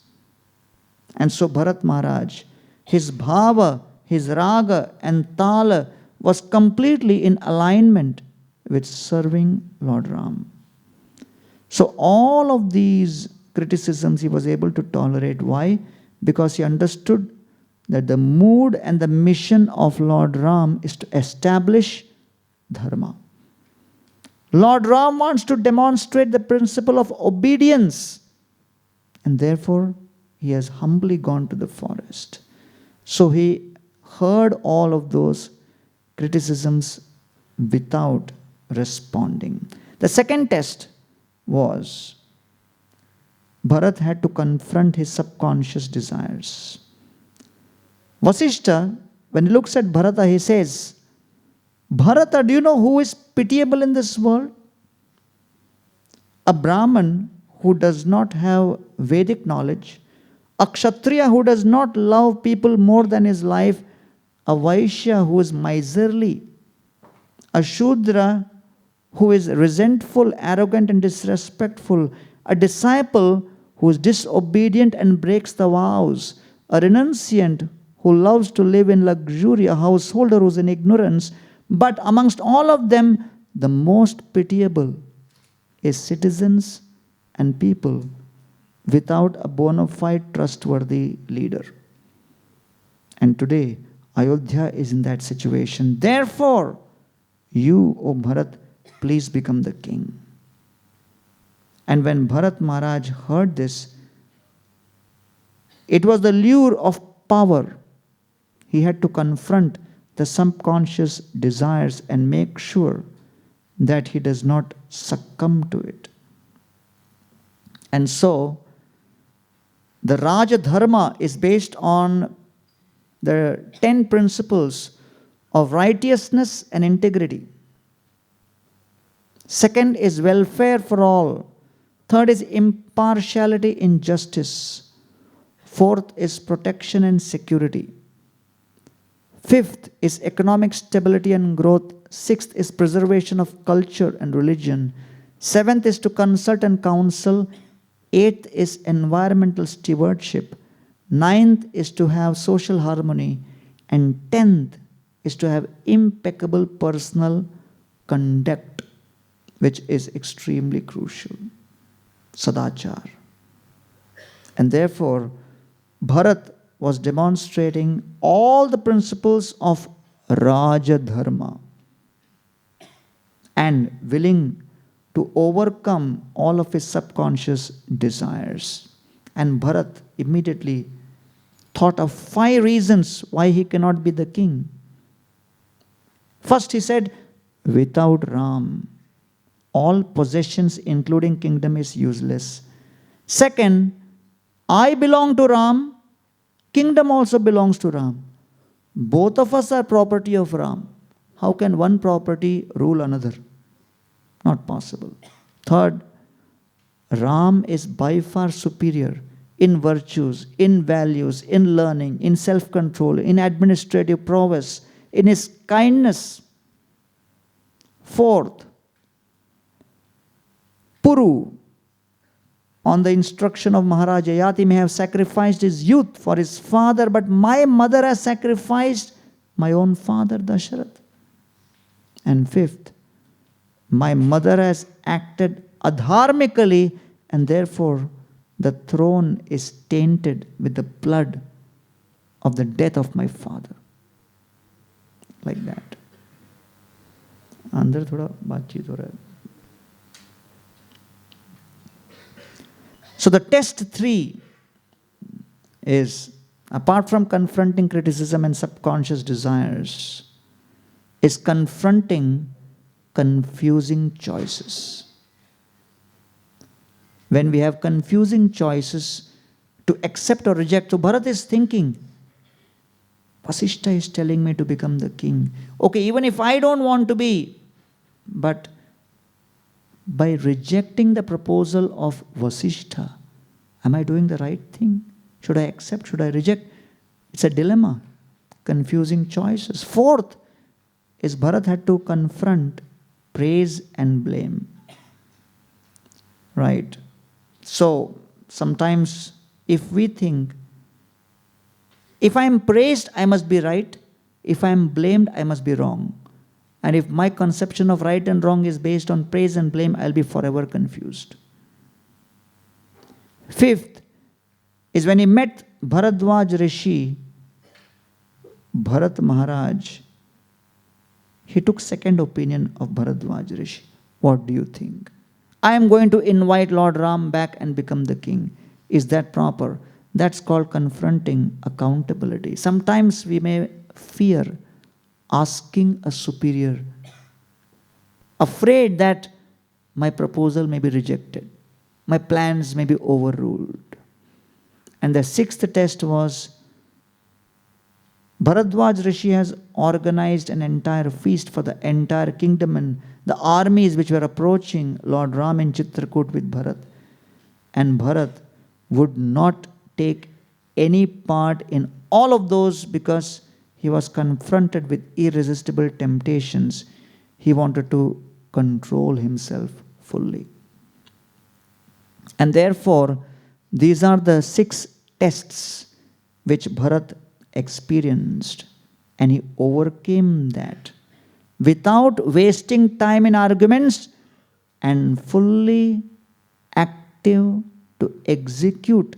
Speaker 1: And so Bharat Maharaj, his bhava, his raga and tala was completely in alignment with serving Lord Ram. So all of these criticisms he was able to tolerate. Why? Because he understood that the mood and the mission of Lord Ram is to establish dharma. Lord Ram wants to demonstrate the principle of obedience, and therefore he has humbly gone to the forest. So he heard all of those criticisms without responding. The second test was Bharat had to confront his subconscious desires. Vasishta, when he looks at Bharata, he says, Bharata, do you know who is pitiable in this world? A Brahman who does not have Vedic knowledge, a Kshatriya who does not love people more than his life, a Vaishya who is miserly, a Shudra who is resentful, arrogant, and disrespectful, a disciple who is disobedient and breaks the vows, a renunciant who loves to live in luxury, a householder who is in ignorance. But amongst all of them, the most pitiable is citizens and people without a bona fide trustworthy leader. And today, Ayodhya is in that situation. Therefore, you, O Bharat, please become the king. And when Bharat Maharaj heard this, it was the lure of power. He had to confront the subconscious desires and make sure that he does not succumb to it. And so, the Raja Dharma is based on the 10 principles of righteousness and integrity. Second is welfare for all. Third is impartiality in justice. Fourth is protection and security. Fifth is economic stability and growth. Sixth is preservation of culture and religion. Seventh is to consult and counsel. Eighth is environmental stewardship. Ninth is to have social harmony. And 10th is to have impeccable personal conduct, which is extremely crucial. Sadachar. And therefore, Bharat was demonstrating all the principles of Raja Dharma and willing to overcome all of his subconscious desires. And Bharat immediately thought of 5 reasons why he cannot be the king. First, he said, without Ram, all possessions, including kingdom, is useless. Second, I belong to Ram, kingdom also belongs to Ram. Both of us are property of Ram. How can one property rule another? Not possible. Third, Ram is by far superior in virtues, in values, in learning, in self-control, in administrative prowess, in his kindness. Fourth, Puru, on the instruction of Maharaj Yayati, may have sacrificed his youth for his father, but my mother has sacrificed my own father Dasharath. And fifth, my mother has acted adharmically, and therefore the throne is tainted with the blood of the death of my father. Like that. अंदर थोड़ा बातचीत हो रहा है. So the test 3 is, apart from confronting criticism and subconscious desires, is confronting confusing choices. When we have confusing choices to accept or reject, so Bharat is thinking, Vasishtha is telling me to become the king. Okay, even if I don't want to be, but by rejecting the proposal of Vasishtha, am I doing the right thing? Should I accept? Should I reject? It's a dilemma. Confusing choices. Fourth is Bharat had to confront praise and blame. Right? So, sometimes if we think, if I am praised, I must be right. If I am blamed, I must be wrong. And if my conception of right and wrong is based on praise and blame, I'll be forever confused. Fifth is when he met Bharadwaj Rishi, Bharat Maharaj, he took second opinion of Bharadwaj Rishi. What do you think? I am going to invite Lord Ram back and become the king. Is that proper? That's called confronting accountability. Sometimes we may fear asking a superior, afraid that my proposal may be rejected, my plans may be overruled. And the sixth test was, Bharadwaj Rishi has organized an entire feast for the entire kingdom and the armies which were approaching Lord Ram in Chitrakoot with Bharat. And Bharat would not take any part in all of those because he was confronted with irresistible temptations. He wanted to control himself fully. And therefore, these are the 6 tests which Bharat experienced, and he overcame that without wasting time in arguments and fully active to execute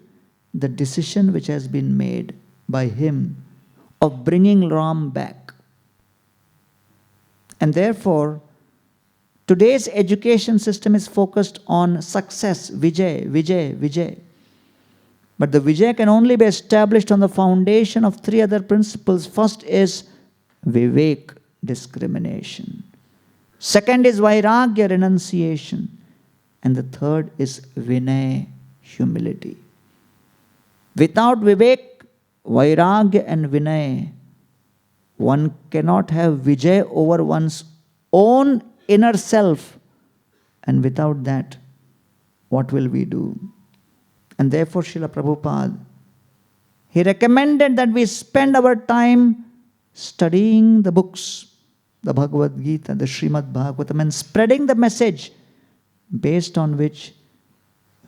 Speaker 1: the decision which has been made by him of bringing Ram back. And therefore, today's education system is focused on success, Vijay, Vijay, Vijay. But the Vijay can only be established on the foundation of 3 other principles. First is Vivek, discrimination. Second is Vairagya, renunciation. And the third is Vinay, humility. Without Vivek, Vairagya and Vinay, one cannot have Vijay over one's own inner self. And without that, what will we do? And therefore, Srila Prabhupada, he recommended that we spend our time studying the books, the Bhagavad Gita, the Srimad Bhagavatam, and spreading the message based on which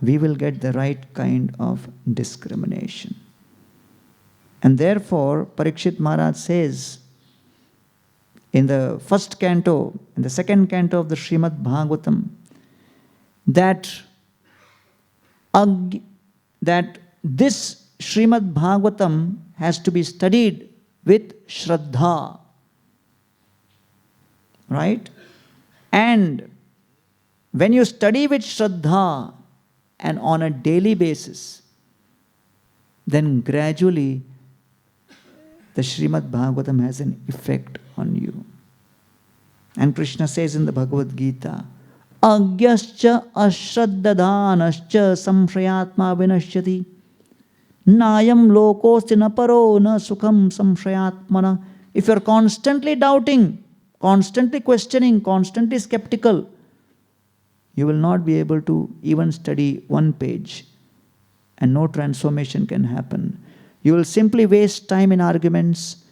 Speaker 1: we will get the right kind of discrimination. And therefore, Parikshit Maharaj says in the first canto, in the second canto of the Srimad Bhagavatam, that this Srimad Bhagavatam has to be studied with Shraddha. Right? And when you study with Shraddha and on a daily basis, then gradually the Srimad Bhagavatam has an effect on you. And Krishna says in the Bhagavad Gita, Agyascha ashraddadhanascha samshrayatma vinashyati Nayam lokosti na paro na sukham samshayatmana. If you're constantly doubting, constantly questioning, constantly skeptical, you will not be able to even study one page and no transformation can happen. You will simply waste time in arguments.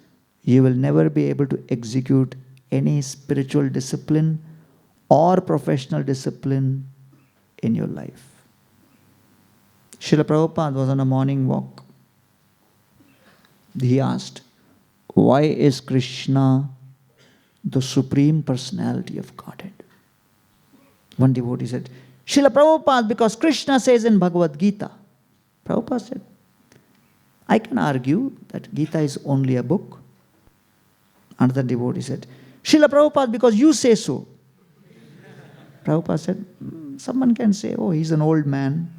Speaker 1: You will never be able to execute any spiritual discipline or professional discipline in your life. Srila Prabhupada was on a morning walk. He asked, why is Krishna the Supreme Personality of Godhead? One devotee said, Srila Prabhupada, because Krishna says in Bhagavad Gita. Prabhupada said, I can argue that Gita is only a book. Another devotee said, Srila Prabhupada, because you say so. Prabhupada said, someone can say, oh, he's an old man,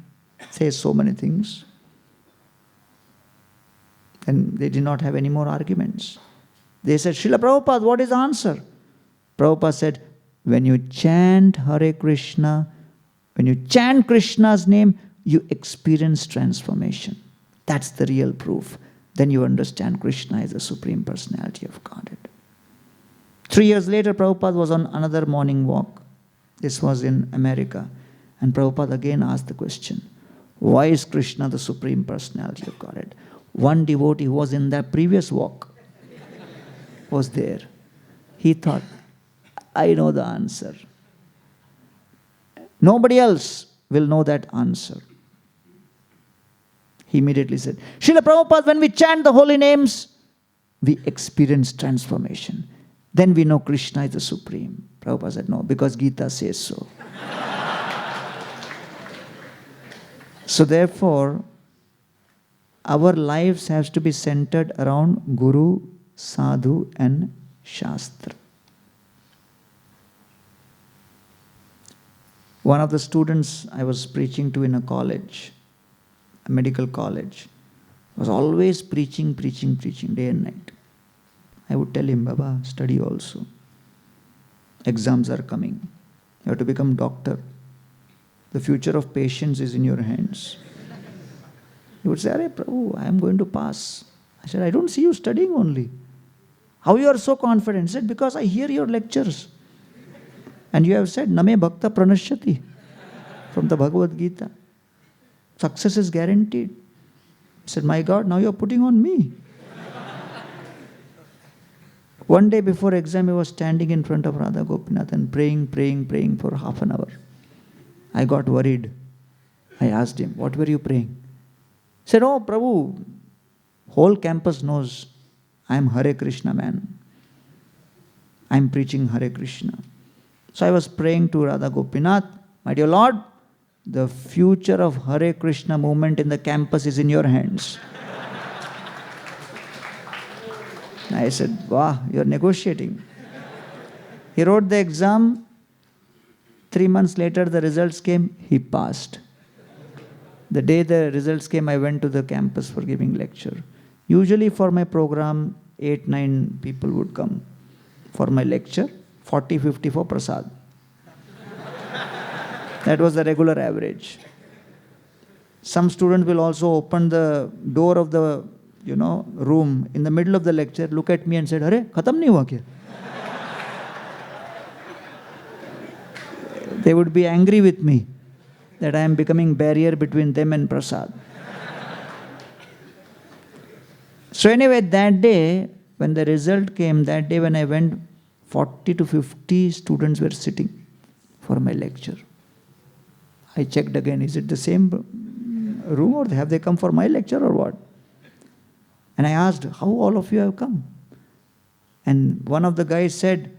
Speaker 1: says so many things. And they did not have any more arguments. They said, Srila Prabhupada, what is the answer? Prabhupada said, when you chant Hare Krishna, when you chant Krishna's name, you experience transformation. That's the real proof. Then you understand Krishna is the Supreme Personality of Godhead. 3 years later, Prabhupada was on another morning walk. This was in America. And Prabhupada again asked the question, why is Krishna the Supreme Personality of Godhead? One devotee who was in that previous walk was there. He thought, I know the answer. Nobody else will know that answer. He immediately said, Srila Prabhupada, when we chant the holy names, we experience transformation. Then we know Krishna is the Supreme. Prabhupada said, no, because Gita says so. So therefore, our lives have to be centered around Guru, Sadhu and Shastra. One of the students I was preaching to in a college, a medical college, was always preaching day and night. I would tell him, Baba, study also. Exams are coming. You have to become doctor. The future of patients is in your hands. He would say, Arey Prabhu, I am going to pass. I said, I don't see you studying only. How you are so confident? He said, because I hear your lectures. And you have said, Name Bhakta Pranashyati from the Bhagavad Gita. Success is guaranteed. He said, my God, now you are putting on me. One day before exam, he was standing in front of Radha Gopinath and praying for half an hour. I got worried. I asked him, what were you praying? He said, oh, Prabhu, whole campus knows I am Hare Krishna man. I am preaching Hare Krishna. So I was praying to Radha Gopinath, my dear Lord, the future of Hare Krishna movement in the campus is in your hands. I said, wow, you're negotiating. He wrote the exam. 3 months later, the results came. He passed. The day the results came, I went to the campus for giving lecture. Usually for my program, 8-9 people would come. For my lecture, 40-50 for prasad. That was the regular average. Some students will also open the door of the room in the middle of the lecture, look at me and said, Arey, khatam nahi hua kya? They would be angry with me that I am becoming barrier between them and prasad. So anyway, that day, when the result came, that day when I went, 40 to 50 students were sitting for my lecture. I checked again, is it the same room or have they come for my lecture or what? And I asked, how all of you have come? And one of the guys said,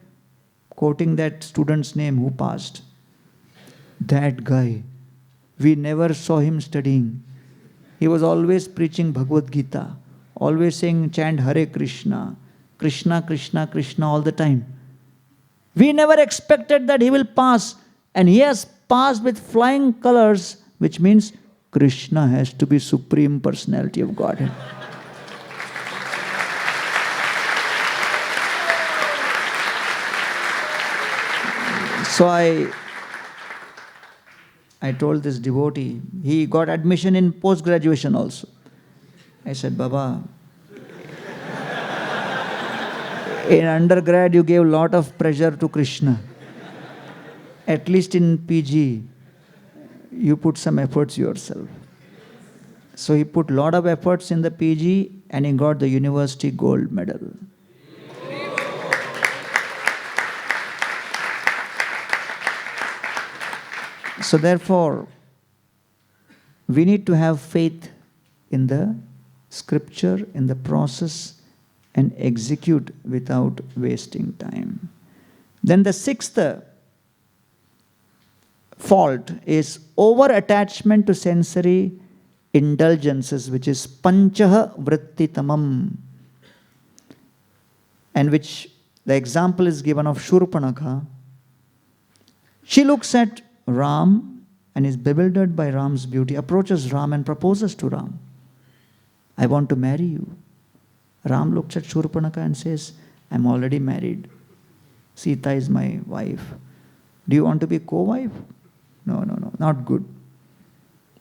Speaker 1: quoting that student's name who passed, that guy, we never saw him studying. He was always preaching Bhagavad Gita, always saying, chant Hare Krishna, Krishna, Krishna, Krishna all the time. We never expected that he will pass. And he has passed with flying colors, which means Krishna has to be Supreme Personality of Godhead. So I told this devotee, he got admission in post-graduation also. I said, Baba, in undergrad you gave a lot of pressure to Krishna. At least in PG, you put some efforts yourself. So he put a lot of efforts in the PG and he got the university gold medal. So therefore, we need to have faith in the scripture, in the process, and execute without wasting time. Then the sixth fault is over-attachment to sensory indulgences, which is panchaha vrittitamam, and which the example is given of Shurpanakha. She looks at Ram and is bewildered by Ram's beauty, approaches Ram and proposes to Ram, I want to marry you. Ram looks at Shurpanakha and says, I'm already married. Sita is my wife. Do you want to be co-wife? No, not good.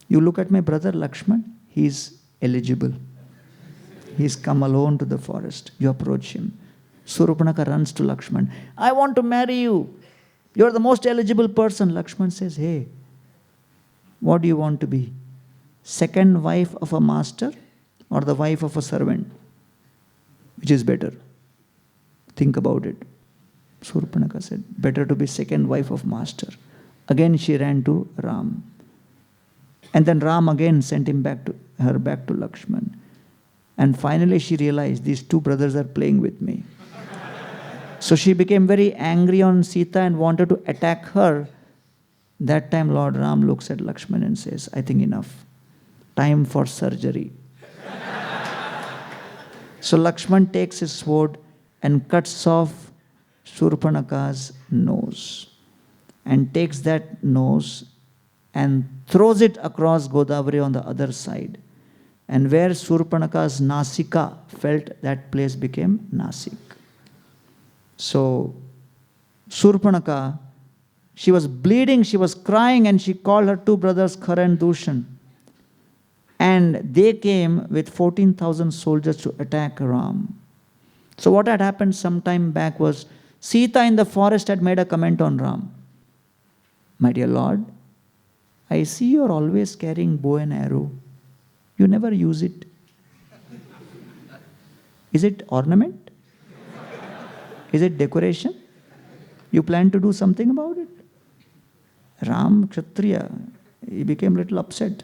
Speaker 1: You look at my brother Lakshman, he is eligible. He's come alone to the forest. You approach him. Shurpanakha runs to Lakshman. I want to marry you. You're the most eligible person. Lakshman says, hey, what do you want to be? Second wife of a master or the wife of a servant? Which is better? Think about it. Shurpanakha said, better to be second wife of master. Again she ran to Ram. And then Ram again sent her back to Lakshman. And finally she realized these two brothers are playing with me. So she became very angry on Sita and wanted to attack her. That time Lord Ram looks at Lakshman and says, I think enough. Time for surgery. So Lakshman takes his sword and cuts off Shurpanakha's nose and takes that nose and throws it across Godavari on the other side. And where Shurpanakha's Nasika felt, that place became Nasik. So Shurpanakha, she was bleeding, she was crying, and she called her two brothers Khara and Dushan. And they came with 14,000 soldiers to attack Ram. So what had happened some time back was Sita in the forest had made a comment on Ram. My dear Lord, I see you are always carrying bow and arrow. You never use it. Is it ornament? Is it decoration? You plan to do something about it? Ram, Kshatriya, he became a little upset,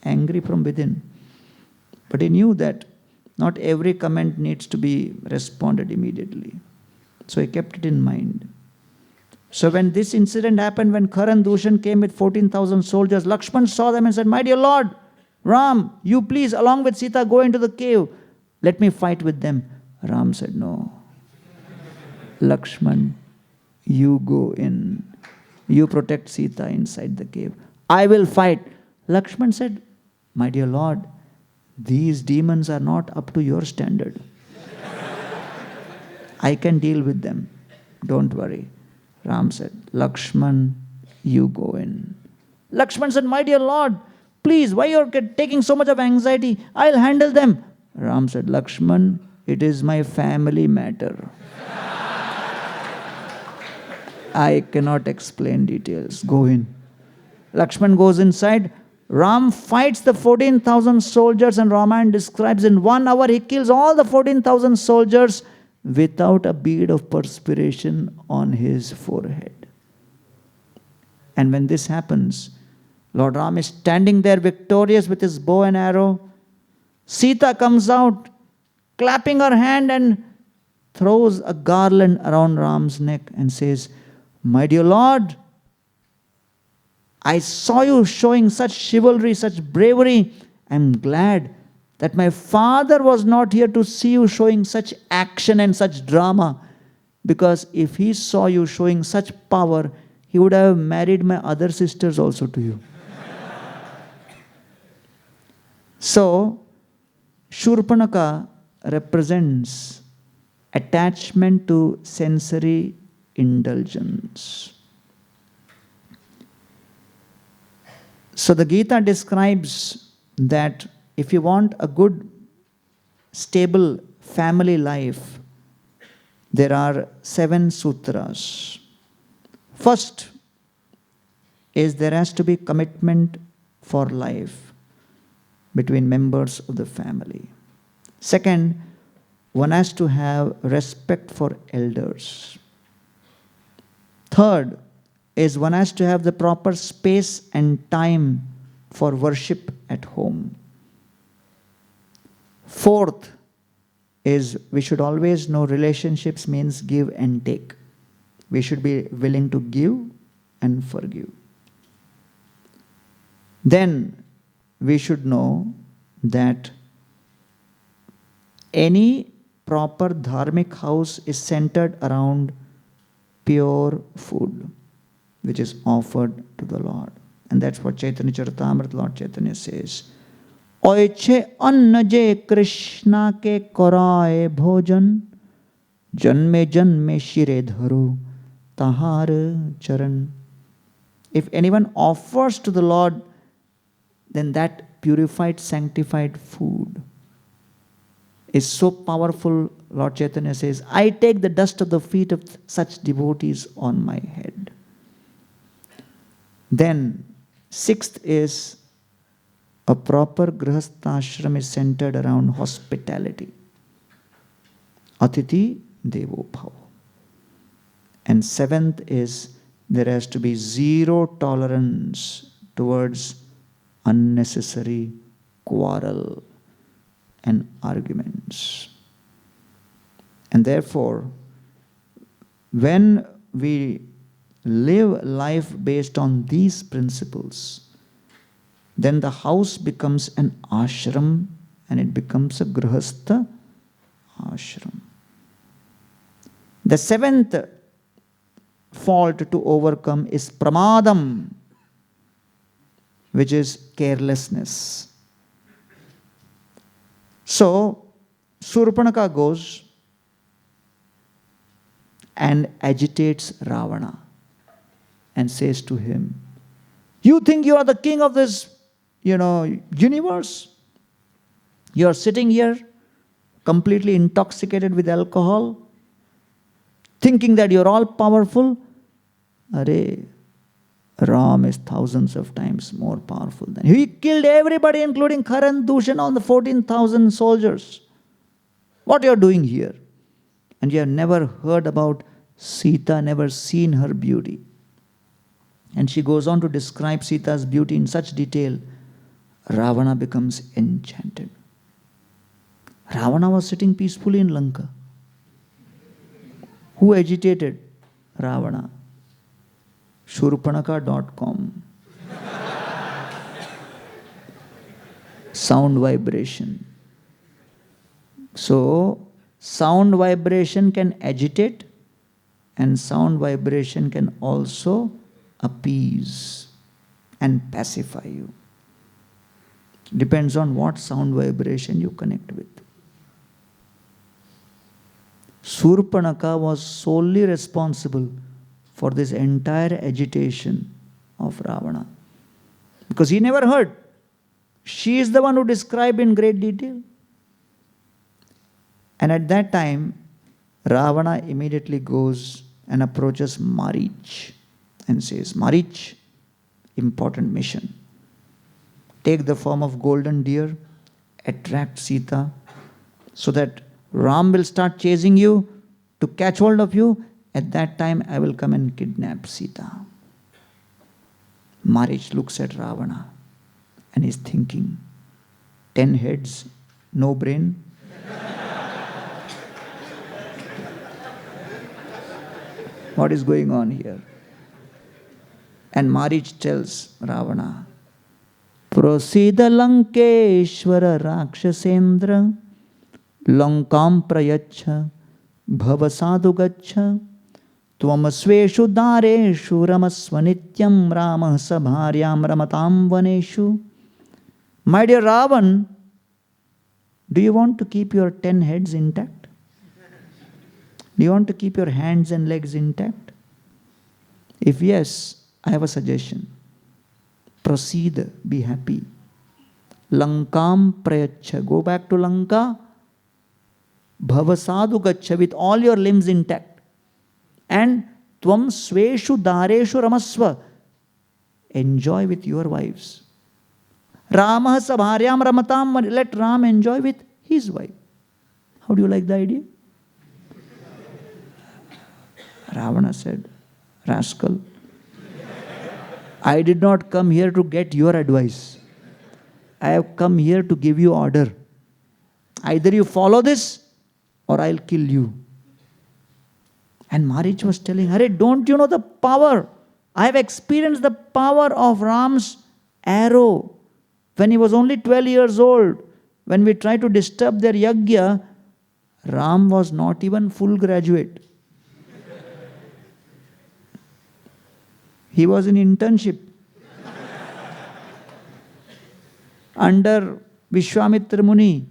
Speaker 1: angry from within. But he knew that not every comment needs to be responded immediately. So he kept it in mind. So when this incident happened, when Khara and Dushan came with 14,000 soldiers, Lakshman saw them and said, my dear Lord, Ram, you please, along with Sita, go into the cave. Let me fight with them. Ram said, no. Lakshman, you go in. You protect Sita inside the cave. I will fight. Lakshman said, my dear Lord, these demons are not up to your standard. I can deal with them. Don't worry. Ram said, Lakshman, you go in. Lakshman said, my dear Lord, please, why you're taking so much of anxiety? I'll handle them. Ram said, Lakshman, it is my family matter. I cannot explain details. Go in. Lakshman goes inside. Ram fights the 14,000 soldiers, and Ramayana describes in 1 hour he kills all the 14,000 soldiers without a bead of perspiration on his forehead. And when this happens, Lord Ram is standing there victorious with his bow and arrow. Sita comes out, clapping her hand, and throws a garland around Ram's neck and says, my dear Lord, I saw you showing such chivalry, such bravery. I'm glad that my father was not here to see you showing such action and such drama. Because if he saw you showing such power, he would have married my other sisters also to you. So, Shurpanakha represents attachment to sensory indulgence. So the Gita describes that if you want a good stable family life, there are 7 sutras. First is there has to be commitment for life between members of the family. Second, one has to have respect for elders. Third is one has to have the proper space and time for worship at home. Fourth is we should always know relationships means give and take. We should be willing to give and forgive. Then we should know that any proper dharmic house is centered around pure food, which is offered to the Lord. And that's what Chaitanya Charitamrita, Lord Chaitanya says. Oiche anna je Krishna ke koraye bhojan, janme janme shire dharu tahar charan. If anyone offers to the Lord, then that purified, sanctified food is so powerful, Lord Chaitanya says, I take the dust of the feet of such devotees on my head. Then, sixth is a proper grihastashram is centered around hospitality. Atiti devo bhava. And seventh is there has to be zero tolerance towards unnecessary quarrel and arguments. And therefore, when we live life based on these principles, then the house becomes an ashram and it becomes a grihastha ashram. The seventh fault to overcome is pramadam, which is carelessness. So, Surpanaka goes and agitates Ravana and says to him, you think you are the king of this, universe? You are sitting here completely intoxicated with alcohol, thinking that you're all powerful. Arey, Ram is thousands of times more powerful than he killed everybody, including Karan, Dushan, all the 14,000 soldiers. What you are doing here? And you have never heard about Sita, never seen her beauty. And she goes on to describe Sita's beauty in such detail, Ravana becomes enchanted. Ravana was sitting peacefully in Lanka. Who agitated Ravana? Shurpanaka.com. Sound vibration. So, sound vibration can agitate and sound vibration can also appease and pacify you. Depends on what sound vibration you connect with. Surpanaka was solely responsible for this entire agitation of Ravana. Because he never heard. She is the one who described in great detail. And at that time, Ravana immediately goes and approaches Marich and says, Marich, important mission. Take the form of golden deer, attract Sita, so that Ram will start chasing you to catch hold of you. At that time, I will come and kidnap Sita. Marich looks at Ravana and is thinking, 10 heads, no brain. What is going on here? And Marich tells Ravana, Prosida Lankeshwara Rakshasendra Lankam Prayacha Bhavasadu Gacha Tvam Sveshu Dareshu Ramaswanityam Ramah Sabharyam Ramatam Vaneshu. My dear Ravan, do you want to keep your 10 heads intact? Do you want to keep your hands and legs intact? If yes, I have a suggestion. Proceed, be happy. Lankam Prayacha. Go back to Lanka bhavasadu gaccha, with all your limbs intact. And tvam sveshu dareshu ramasva, enjoy with your wives. Ramah sabharyam ramatam, let Ram enjoy with his wife. How do you like the idea? Ravana said, rascal, I did not come here to get your advice. I have come here to give you order. Either you follow this or I'll kill you. And Marich was telling, Hare, don't you know the power? I have experienced the power of Ram's arrow. When he was only 12 years old, when we tried to disturb their yajna, Ram was not even full graduate. He was in internship under Vishwamitra Muni.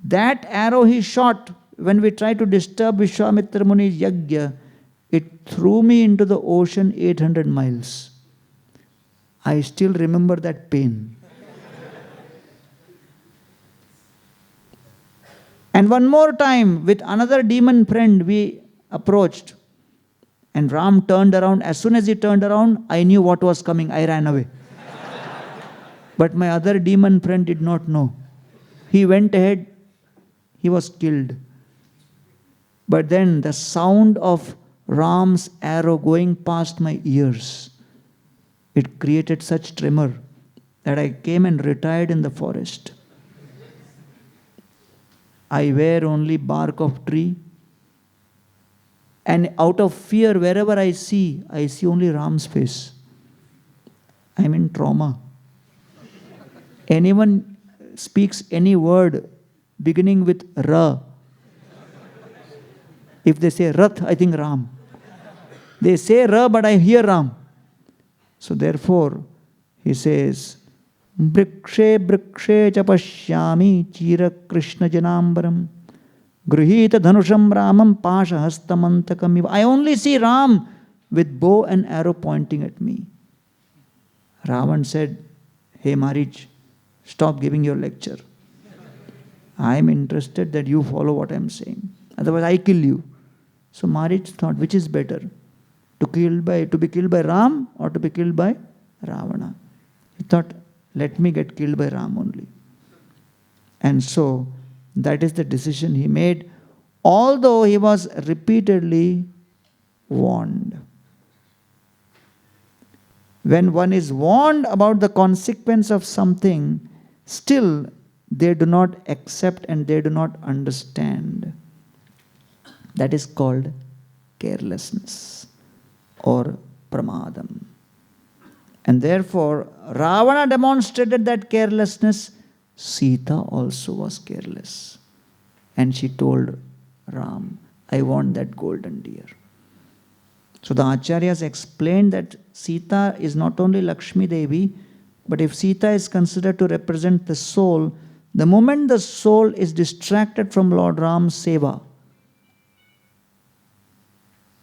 Speaker 1: That arrow he shot when we tried to disturb Vishwamitra Muni's yajna, it threw me into the ocean 800 miles. I still remember that pain. And one more time, with another demon friend, we approached. And Ram turned around. As soon as he turned around, I knew what was coming. I ran away. But my other demon friend did not know. He went ahead. He was killed. But then the sound of Ram's arrow going past my ears, it created such tremor that I came and retired in the forest. I wear only bark of tree. And out of fear, wherever I see only Ram's face. I'm in trauma. Anyone speaks any word beginning with Ra, if they say Rath, I think Ram. They say Ra, but I hear Ram. So therefore, he says, Brikshe brikshe chapashyami chira krishna janambaram gruhita dhanusham ramam pasha hastamantakam. I only see Ram with bow and arrow pointing at me. Ravan said, hey Marich, stop giving your lecture. I am interested that you follow what I am saying. Otherwise I kill you. So Marich thought, which is better? To be killed by Ram or to be killed by Ravana? He thought, let me get killed by Ram only. And so that is the decision he made, although he was repeatedly warned. When one is warned about the consequence of something, still they do not accept and they do not understand. That is called carelessness or pramadam. And therefore, Ravana demonstrated that carelessness. Sita also was careless. And she told Ram, I want that golden deer. So the Acharyas explained that Sita is not only Lakshmi Devi, but if Sita is considered to represent the soul, the moment the soul is distracted from Lord Ram's seva,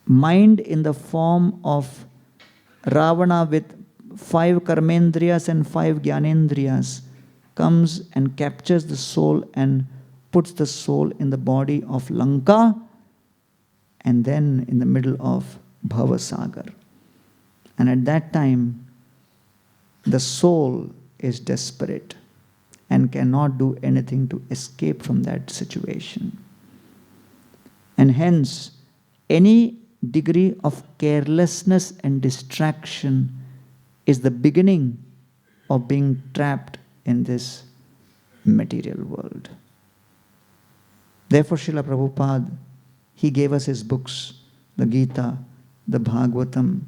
Speaker 1: mind in the form of Ravana with 5 karmendriyas and 5 jnanendriyas comes and captures the soul and puts the soul in the body of Lanka and then in the middle of Bhavasagar. And at that time, the soul is desperate and cannot do anything to escape from that situation. And hence, any degree of carelessness and distraction is the beginning of being trapped in this material world. Therefore, Srila Prabhupada, he gave us his books, the Gita, the Bhagavatam,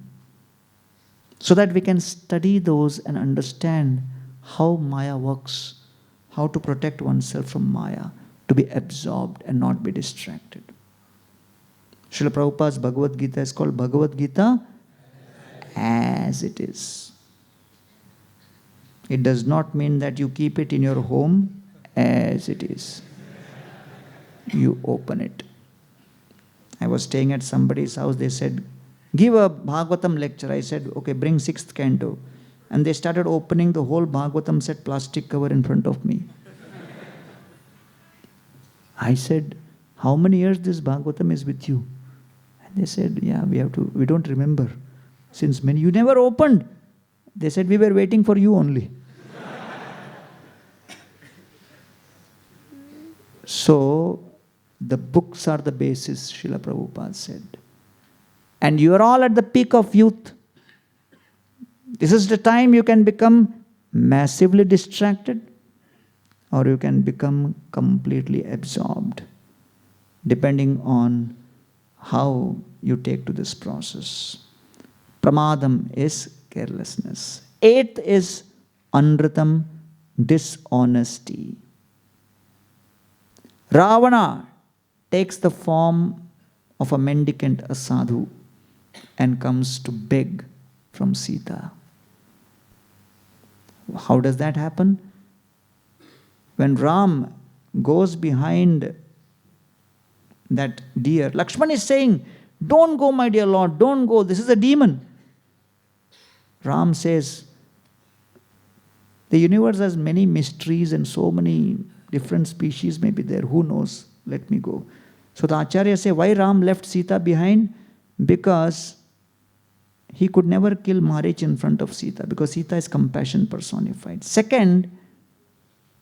Speaker 1: so that we can study those and understand how Maya works, how to protect oneself from Maya, to be absorbed and not be distracted. Srila Prabhupada's Bhagavad Gita is called Bhagavad Gita as it is. It does not mean that you keep it in your home as it is. You open it. I was staying at somebody's house. They said, give a Bhagavatam lecture. I said, okay, bring 6th canto. And they started opening the whole Bhagavatam set plastic cover in front of me. I said, how many years this Bhagavatam is with you? And they said, yeah, we don't remember. Since many, you never opened. They said, we were waiting for you only. So, the books are the basis, Srila Prabhupada said. And you are all at the peak of youth. This is the time you can become massively distracted or you can become completely absorbed, depending on how you take to this process. Pramadam is carelessness. Eighth is anritam, dishonesty. Ravana takes the form of a mendicant, a sadhu, and comes to beg from Sita. How does that happen? When Ram goes behind that deer, Lakshman is saying, don't go, my dear Lord, don't go, this is a demon. Ram says, the universe has many mysteries and so many different species may be there, who knows, let me go. So the Acharya say, why Ram left Sita behind? Because he could never kill Marich in front of Sita, because Sita is compassion personified. Second,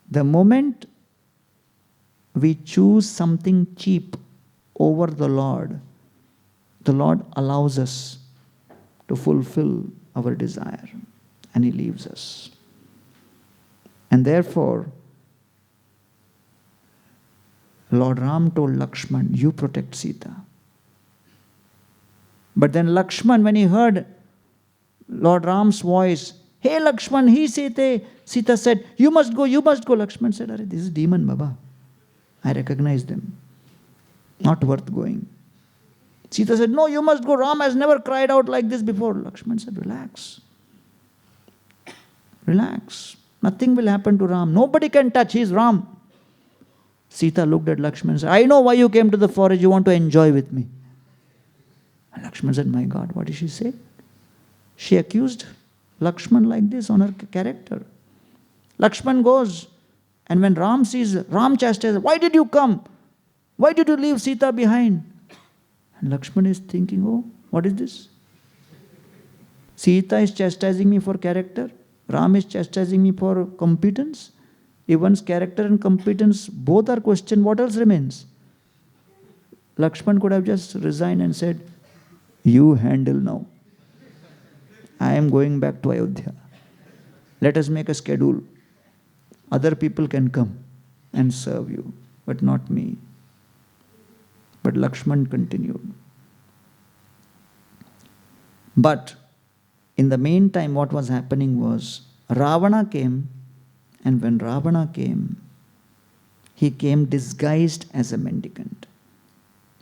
Speaker 1: the moment we choose something cheap over the Lord allows us to fulfill our desire and He leaves us. And therefore, Lord Ram told Lakshman, you protect Sita. But then Lakshman, when he heard Lord Ram's voice, hey Lakshman, he Sita, Sita said, you must go, you must go. Lakshman said, this is demon, Baba. I recognize them. Not worth going. Sita said, no, you must go. Ram has never cried out like this before. Lakshman said, relax. Relax. Nothing will happen to Ram. Nobody can touch. He is Ram. Sita looked at Lakshman and said, I know why you came to the forest. You want to enjoy with me. And Lakshman said, my God, what did she say? She accused Lakshman like this on her character. Lakshman goes, and when Ram sees, Ram chastises, why did you come? Why did you leave Sita behind? And Lakshman is thinking, oh, what is this? Sita is chastising me for character. Ram is chastising me for competence. If one's character and competence both are questioned, what else remains? Lakshman could have just resigned and said, you handle now. I am going back to Ayodhya. Let us make a schedule. Other people can come and serve you, but not me. But Lakshman continued. But in the meantime, what was happening was Ravana came, and when Ravana came, he came disguised as a mendicant.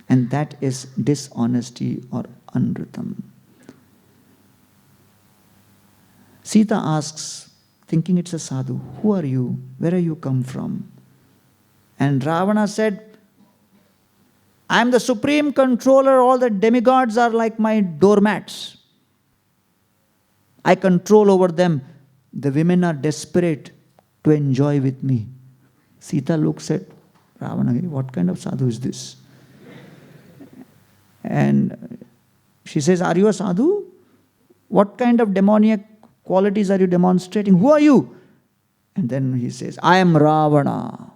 Speaker 1: And that is dishonesty or anritam. Sita asks, thinking it's a sadhu, who are you? Where are you come from? And Ravana said, I am the supreme controller. All the demigods are like my doormats. I control over them. The women are desperate to enjoy with me. Sita looks at Ravana, what kind of sadhu is this? And she says, are you a sadhu? What kind of demoniac qualities are you demonstrating? Who are you? And then he says, I am Ravana.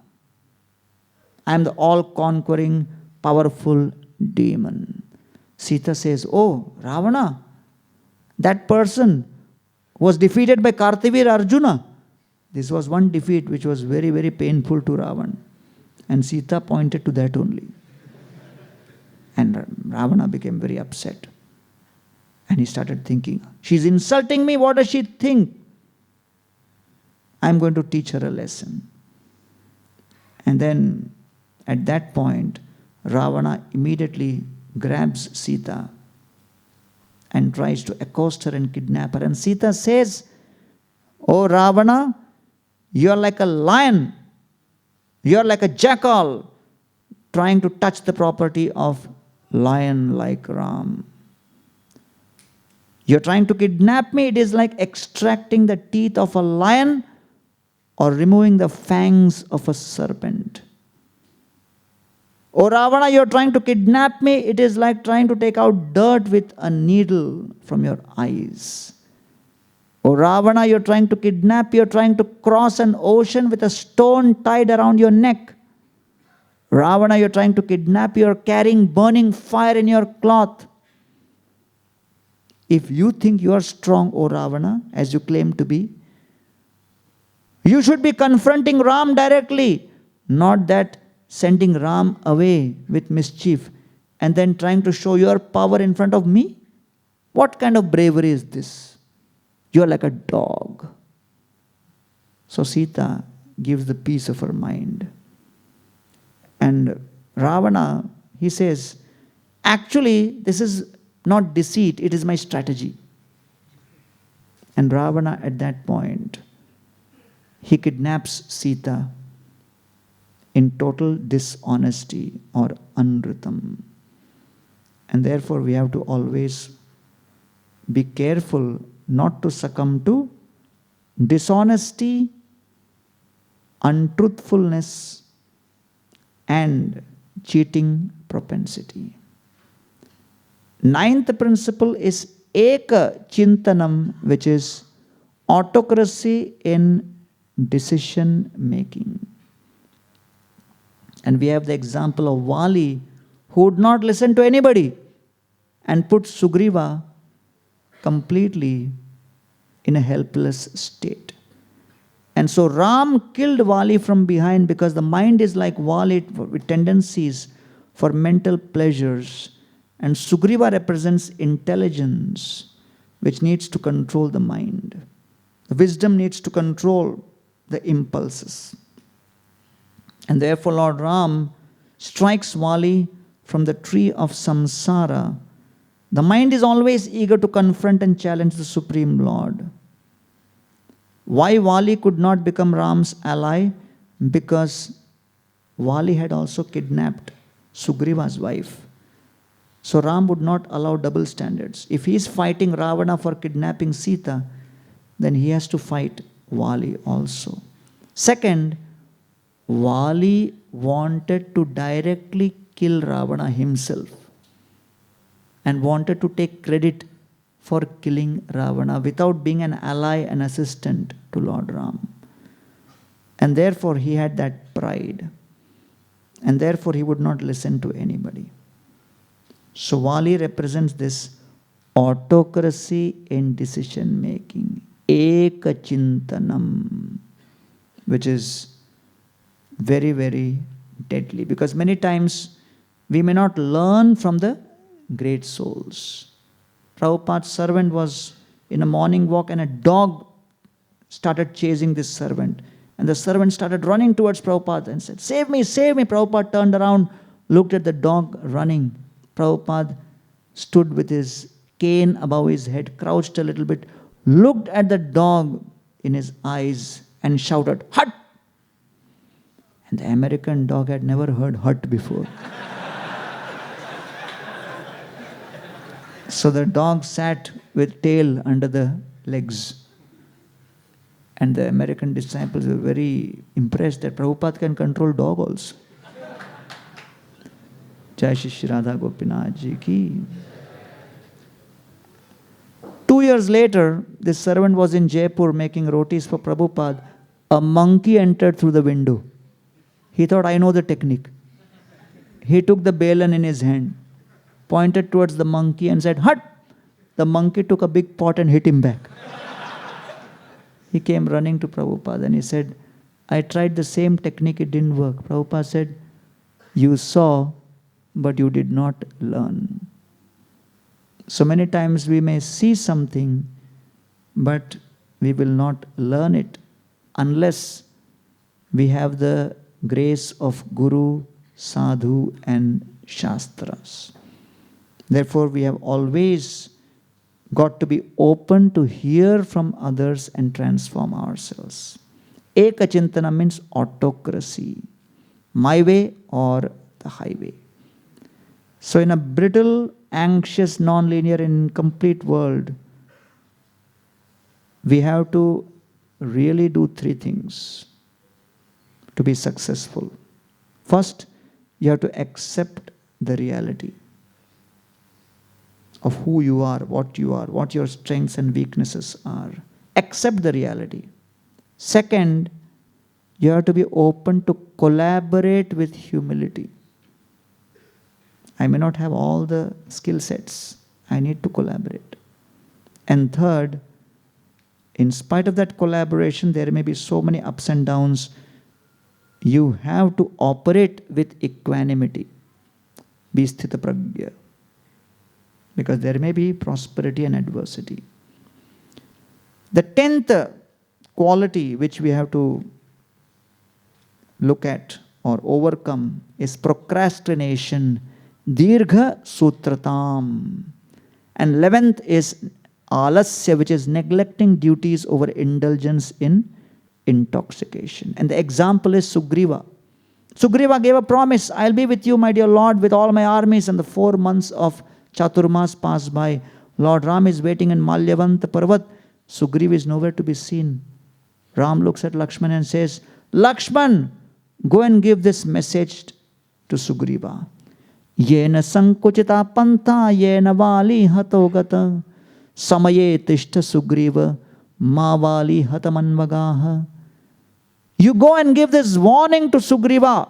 Speaker 1: I am the all-conquering, powerful demon. Sita says, oh, Ravana, that person was defeated by Kartavir Arjuna. This was one defeat which was very, very painful to Ravana. And Sita pointed to that only. And Ravana became very upset. And he started thinking, she's insulting me, what does she think? I'm going to teach her a lesson. And then at that point, Ravana immediately grabs Sita and tries to accost her and kidnap her. And Sita says, oh Ravana, you are like a lion. You are like a jackal trying to touch the property of lion like Ram. You're trying to kidnap me. It is like extracting the teeth of a lion or removing the fangs of a serpent. O Ravana, you're trying to kidnap me. It is like trying to take out dirt with a needle from your eyes. O Ravana, you're trying to kidnap, you're trying to cross an ocean with a stone tied around your neck. Ravana, you're trying to kidnap, you're carrying burning fire in your cloth. If you think you are strong, O Ravana, as you claim to be, you should be confronting Ram directly, not that sending Ram away with mischief and then trying to show your power in front of me. What kind of bravery is this? You are like a dog. So Sita gives the peace of her mind. And Ravana, he says, actually, this is not deceit, it is my strategy. And Ravana at that point, he kidnaps Sita in total dishonesty or anritam. And therefore we have to always be careful not to succumb to dishonesty, untruthfulness, and cheating propensity. Ninth principle is eka chintanam, which is autocracy in decision making. And we have the example of Vali, who would not listen to anybody and put Sugriva completely in a helpless state. And so Ram killed Vali from behind because the mind is like Vali with tendencies for mental pleasures. And Sugriva represents intelligence, which needs to control the mind. The wisdom needs to control the impulses. And therefore Lord Ram strikes Vali from the tree of samsara. The mind is always eager to confront and challenge the Supreme Lord. Why Vali could not become Ram's ally? Because Vali had also kidnapped Sugriva's wife. So Ram would not allow double standards. If he is fighting Ravana for kidnapping Sita, then he has to fight Vali also. Second, Vali wanted to directly kill Ravana himself and wanted to take credit for killing Ravana without being an ally and assistant to Lord Ram. And therefore he had that pride. And therefore he would not listen to anybody. So Vali represents this autocracy in decision making, eka chintanam, which is very, very deadly. Because many times we may not learn from the great souls. Prabhupada's servant was in a morning walk and a dog started chasing this servant. And the servant started running towards Prabhupada and said, "Save me, save me." Prabhupada turned around, looked at the dog running. Prabhupada stood with his cane above his head, crouched a little bit, looked at the dog in his eyes and shouted, "Hut!" And the American dog had never heard hut before. So the dog sat with tail under the legs. And the American disciples were very impressed that Prabhupada can control dog also. Jai Shri Radha Gopinath Ji ki. 2 years later, this servant was in Jaipur making rotis for Prabhupada. A monkey entered through the window. He thought, "I know the technique." He took the balan in his hand, pointed towards the monkey and said, "Hut!" The monkey took a big pot and hit him back. He came running to Prabhupada and he said, "I tried the same technique, it didn't work." Prabhupada said, "You saw, but you did not learn." So many times we may see something, but we will not learn it unless we have the grace of Guru, Sadhu and Shastras. Therefore, we have always got to be open to hear from others and transform ourselves. Eka Chintana means autocracy, my way or the highway. So in a brittle, anxious, non-linear, incomplete world, we have to really do three things to be successful. First, You have to accept the reality of who you are, what your strengths and weaknesses are. Accept the reality. Second, you have to be open to collaborate with humility. I may not have all the skill sets. I need to collaborate. And third, in spite of that collaboration, there may be so many ups and downs. You have to operate with equanimity. Be sthita pragya. Because there may be prosperity and adversity. The 10th quality which we have to look at or overcome is procrastination, dirgha sutratam. And 11th is alasya, which is neglecting duties over indulgence in intoxication. And the example is Sugriva. Sugriva gave a promise, I'll be with you, my dear Lord, with all my armies. And the 4 months of Chaturmas passed by. Lord Ram is waiting in Malyavanta Parvat. Sugriva is nowhere to be seen. Ram looks at Lakshman and says, Lakshman, go and give this message to Sugriva. Yena sankuchita pantha yena vali hatogata samaye tishta Sugriva mavali hatamanvagaha. You go and give this warning to Sugriva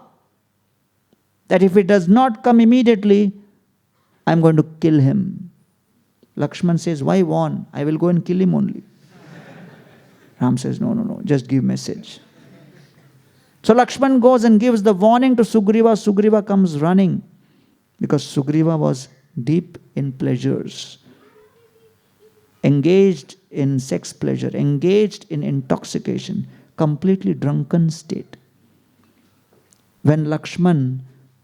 Speaker 1: that if it does not come immediately, I'm going to kill him. Lakshman says, why warn? I will go and kill him only. Ram says, no, just give message. So Lakshman goes and gives the warning to Sugriva. Sugriva comes running because Sugriva was deep in pleasures, engaged in sex pleasure, engaged in intoxication, completely drunken state. When Lakshman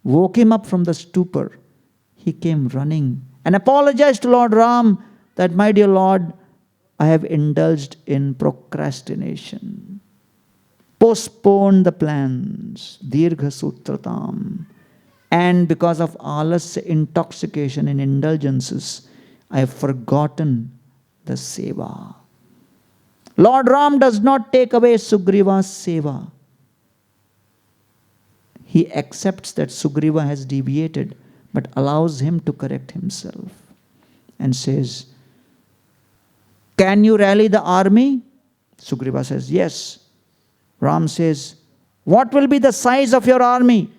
Speaker 1: woke him up from the stupor, he came running and apologized to Lord Ram that, my dear Lord, I have indulged in procrastination, postponed the plans, dirgha sutratam, and because of alasya, intoxication and indulgences, I have forgotten the seva. Lord Ram does not take away Sugriva's seva. He accepts that Sugriva has deviated, but allows him to correct himself and says, can you rally the army? Sugriva says, yes. Ram says, what will be the size of your army?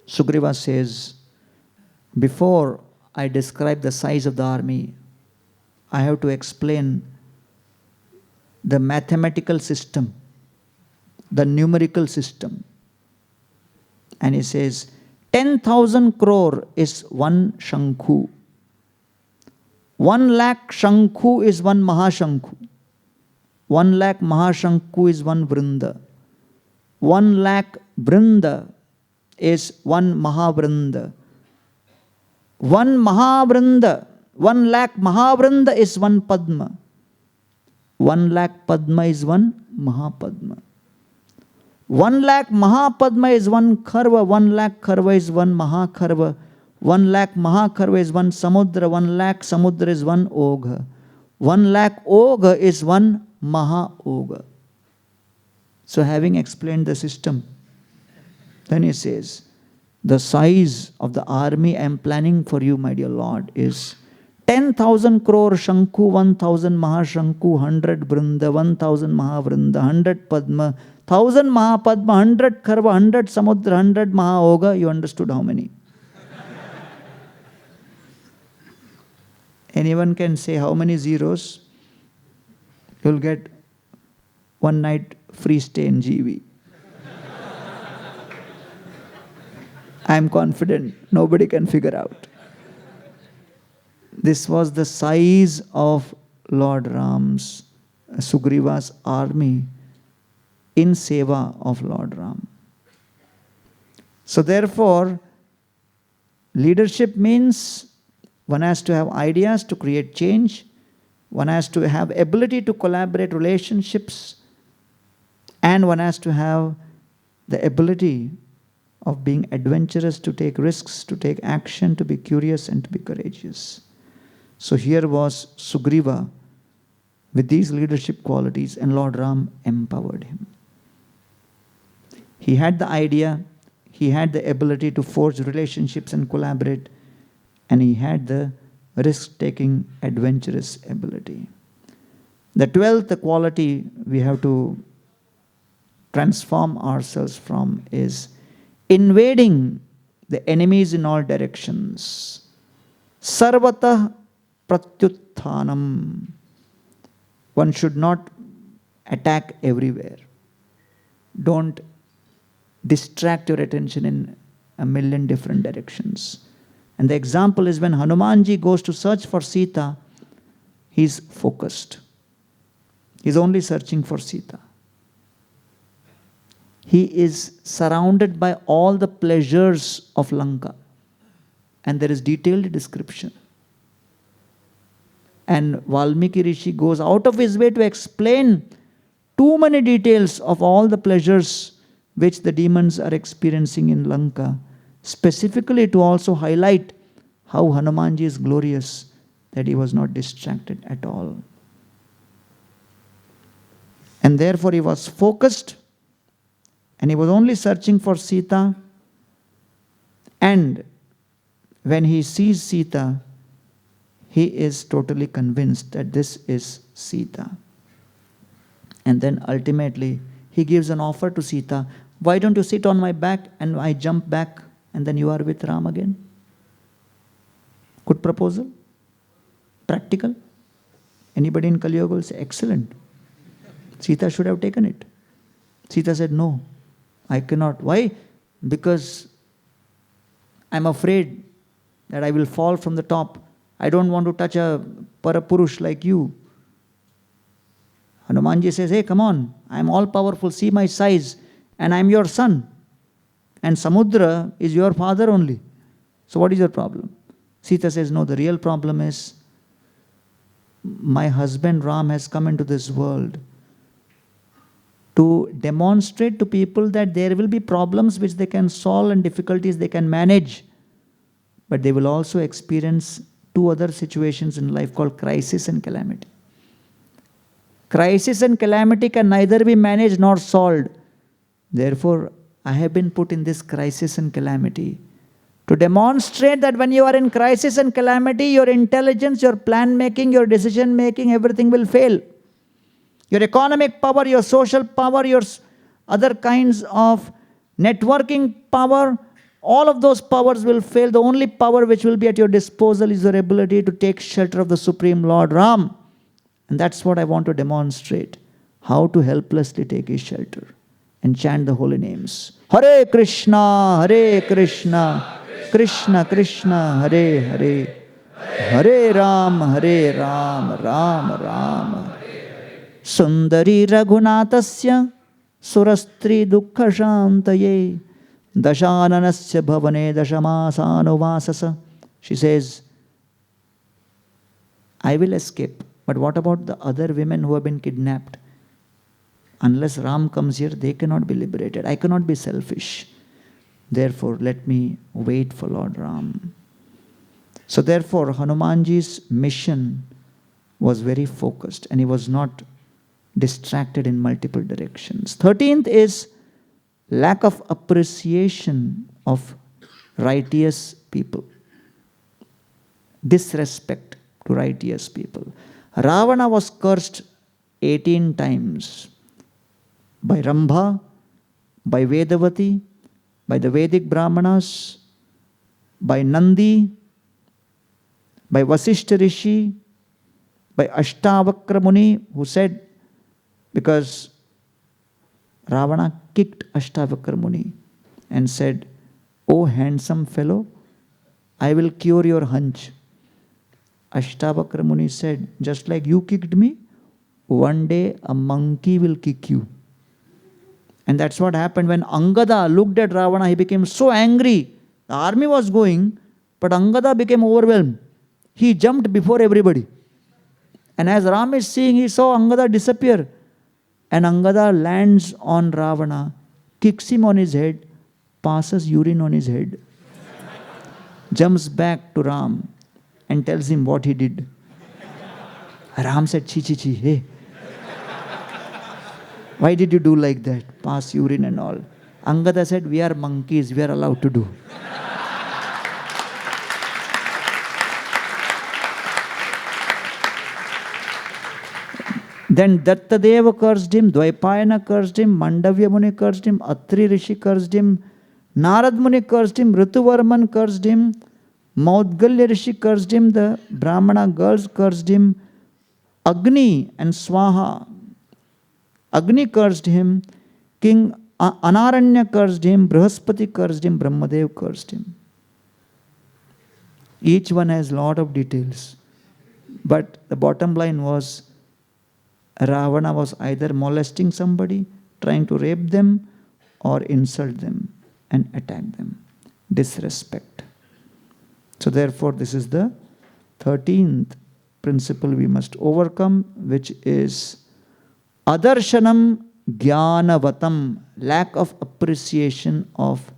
Speaker 1: Sugriva says, before I describe the size of the army, I have to explain the mathematical system, the numerical system. And he says, 10,000 crore is one shankhu. 1 lakh shankhu is one mahashankhu. 1 lakh mahashankhu is one vrinda. 1 lakh vrinda is one mahavrinda. 1 lakh mahavrinda is one padma. 1 lakh padma is one mahapadma. 1 lakh mahapadma is one kharva. 1 lakh kharva is one mahakharva. 1 lakh mahakharva is one samudra. 1 lakh samudra is one ogha. 1 lakh ogha is one maha-ogha. So having explained the system, then he says, the size of the army I am planning for you, my dear Lord, is 10,000 crore shankhu, 1,000 mahashankhu, 100 vrinda, 1,000 mahavrinda, 100 padma, 1,000 mahapadma, 100 kharva, 100 samudra, 100 maha-ogha. You understood how many? Anyone can say how many zeros? You'll get one night free stay in GV. I'm confident nobody can figure out. This was the size of Lord Ram's, Sugriva's army in seva of Lord Ram. So therefore, leadership means one has to have ideas to create change. One has to have ability to collaborate relationships. And one has to have the ability of being adventurous, to take risks, to take action, to be curious and to be courageous. So here was Sugriva with these leadership qualities, and Lord Ram empowered him. He had the idea, he had the ability to forge relationships and collaborate, and he had the risk-taking, adventurous ability. The 12th quality we have to transform ourselves from is invading the enemies in all directions. Sarvatah pratyutthanam. One should not attack everywhere. Don't distract your attention in a million different directions. And the example is when Hanumanji goes to search for Sita, he's focused. He's only searching for Sita. He is surrounded by all the pleasures of Lanka. And there is detailed description. And Valmiki Rishi goes out of his way to explain too many details of all the pleasures which the demons are experiencing in Lanka, specifically to also highlight how Hanumanji is glorious, that he was not distracted at all. And therefore he was focused, and he was only searching for Sita. And when he sees Sita, he is totally convinced that this is Sita. And then ultimately, he gives an offer to Sita. Why don't you sit on my back and I jump back and then you are with Ram again? Good proposal? Practical? Anybody in Kali Yuga will say, excellent. Sita should have taken it. Sita said, no, I cannot. Why? Because I'm afraid that I will fall from the top. I don't want to touch a Parapurush like you. Hanumanji says, hey, come on, I'm all powerful, see my size, and I'm your son. And Samudra is your father only. So what is your problem? Sita says, no, the real problem is my husband Ram has come into this world to demonstrate to people that there will be problems which they can solve and difficulties they can manage. But they will also experience two other situations in life called crisis and calamity. Crisis and calamity can neither be managed nor solved. Therefore, I have been put in this crisis and calamity to demonstrate that when you are in crisis and calamity, your intelligence, your plan making, your decision making, everything will fail. Your economic power, your social power, your other kinds of networking power, all of those powers will fail. The only power which will be at your disposal is your ability to take shelter of the Supreme Lord Ram. And that's what I want to demonstrate. How to helplessly take his shelter and chant the holy names. Hare Krishna, Krishna Krishna, Hare Hare, Hare Ram, Ram Ram. Sundari Raghunathasya Surastri Dukkha Shantaye Dashananasya Bhavane Dashamasano. She says, I will escape. But what about the other women who have been kidnapped? Unless Ram comes here, they cannot be liberated. I cannot be selfish. Therefore, let me wait for Lord Ram. So therefore, Hanumanji's mission was very focused and he was not distracted in multiple directions. 13th is lack of appreciation of righteous people. Disrespect to righteous people. Ravana was cursed 18 times by Rambha, by Vedavati, by the Vedic Brahmanas, by Nandi, by Vasishtha Rishi, by Ashtavakra Muni, who said, because Ravana kicked Ashtavakra Muni and said, "Oh handsome fellow, I will cure your hunch." Ashtavakra Muni said, just like you kicked me, one day a monkey will kick you. And that's what happened when Angada looked at Ravana. He became so angry. The army was going, but Angada became overwhelmed. He jumped before everybody. And as Ram is seeing, he saw Angada disappear. And Angada lands on Ravana, kicks him on his head, passes urine on his head, jumps back to Ram and tells him what he did. Ram said, "Chi, hey. Why did you do like that? Pass urine and all." Angada said, we are monkeys, we are allowed to do. Then Dattadeva cursed him, Dvaipayana cursed him, Mandavya Muni cursed him, Atri Rishi cursed him, Narad Muni cursed him, Rituvarman cursed him, Maudgalya Rishi cursed him, the Brahmana girls cursed him, Agni and Swaha. Agni cursed him, King Anaranya cursed him, Brihaspati cursed him, Brahmadev cursed him. Each one has lot of details. But the bottom line was, Ravana was either molesting somebody, trying to rape them, or insult them and attack them. Disrespect. So therefore, this is the 13th principle we must overcome, which is Adarshanam Jnanavatam, lack of appreciation of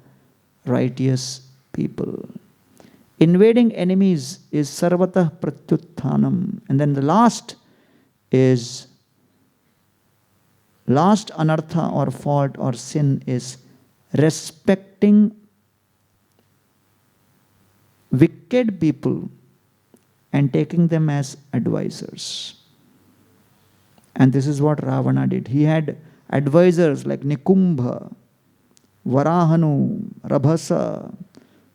Speaker 1: righteous people. Invading enemies is Sarvatah Pratyutthanam. And then the last anartha or fault or sin is respecting wicked people and taking them as advisors. And this is what Ravana did. He had advisors like Nikumbha, Varahanu, Rabhasa,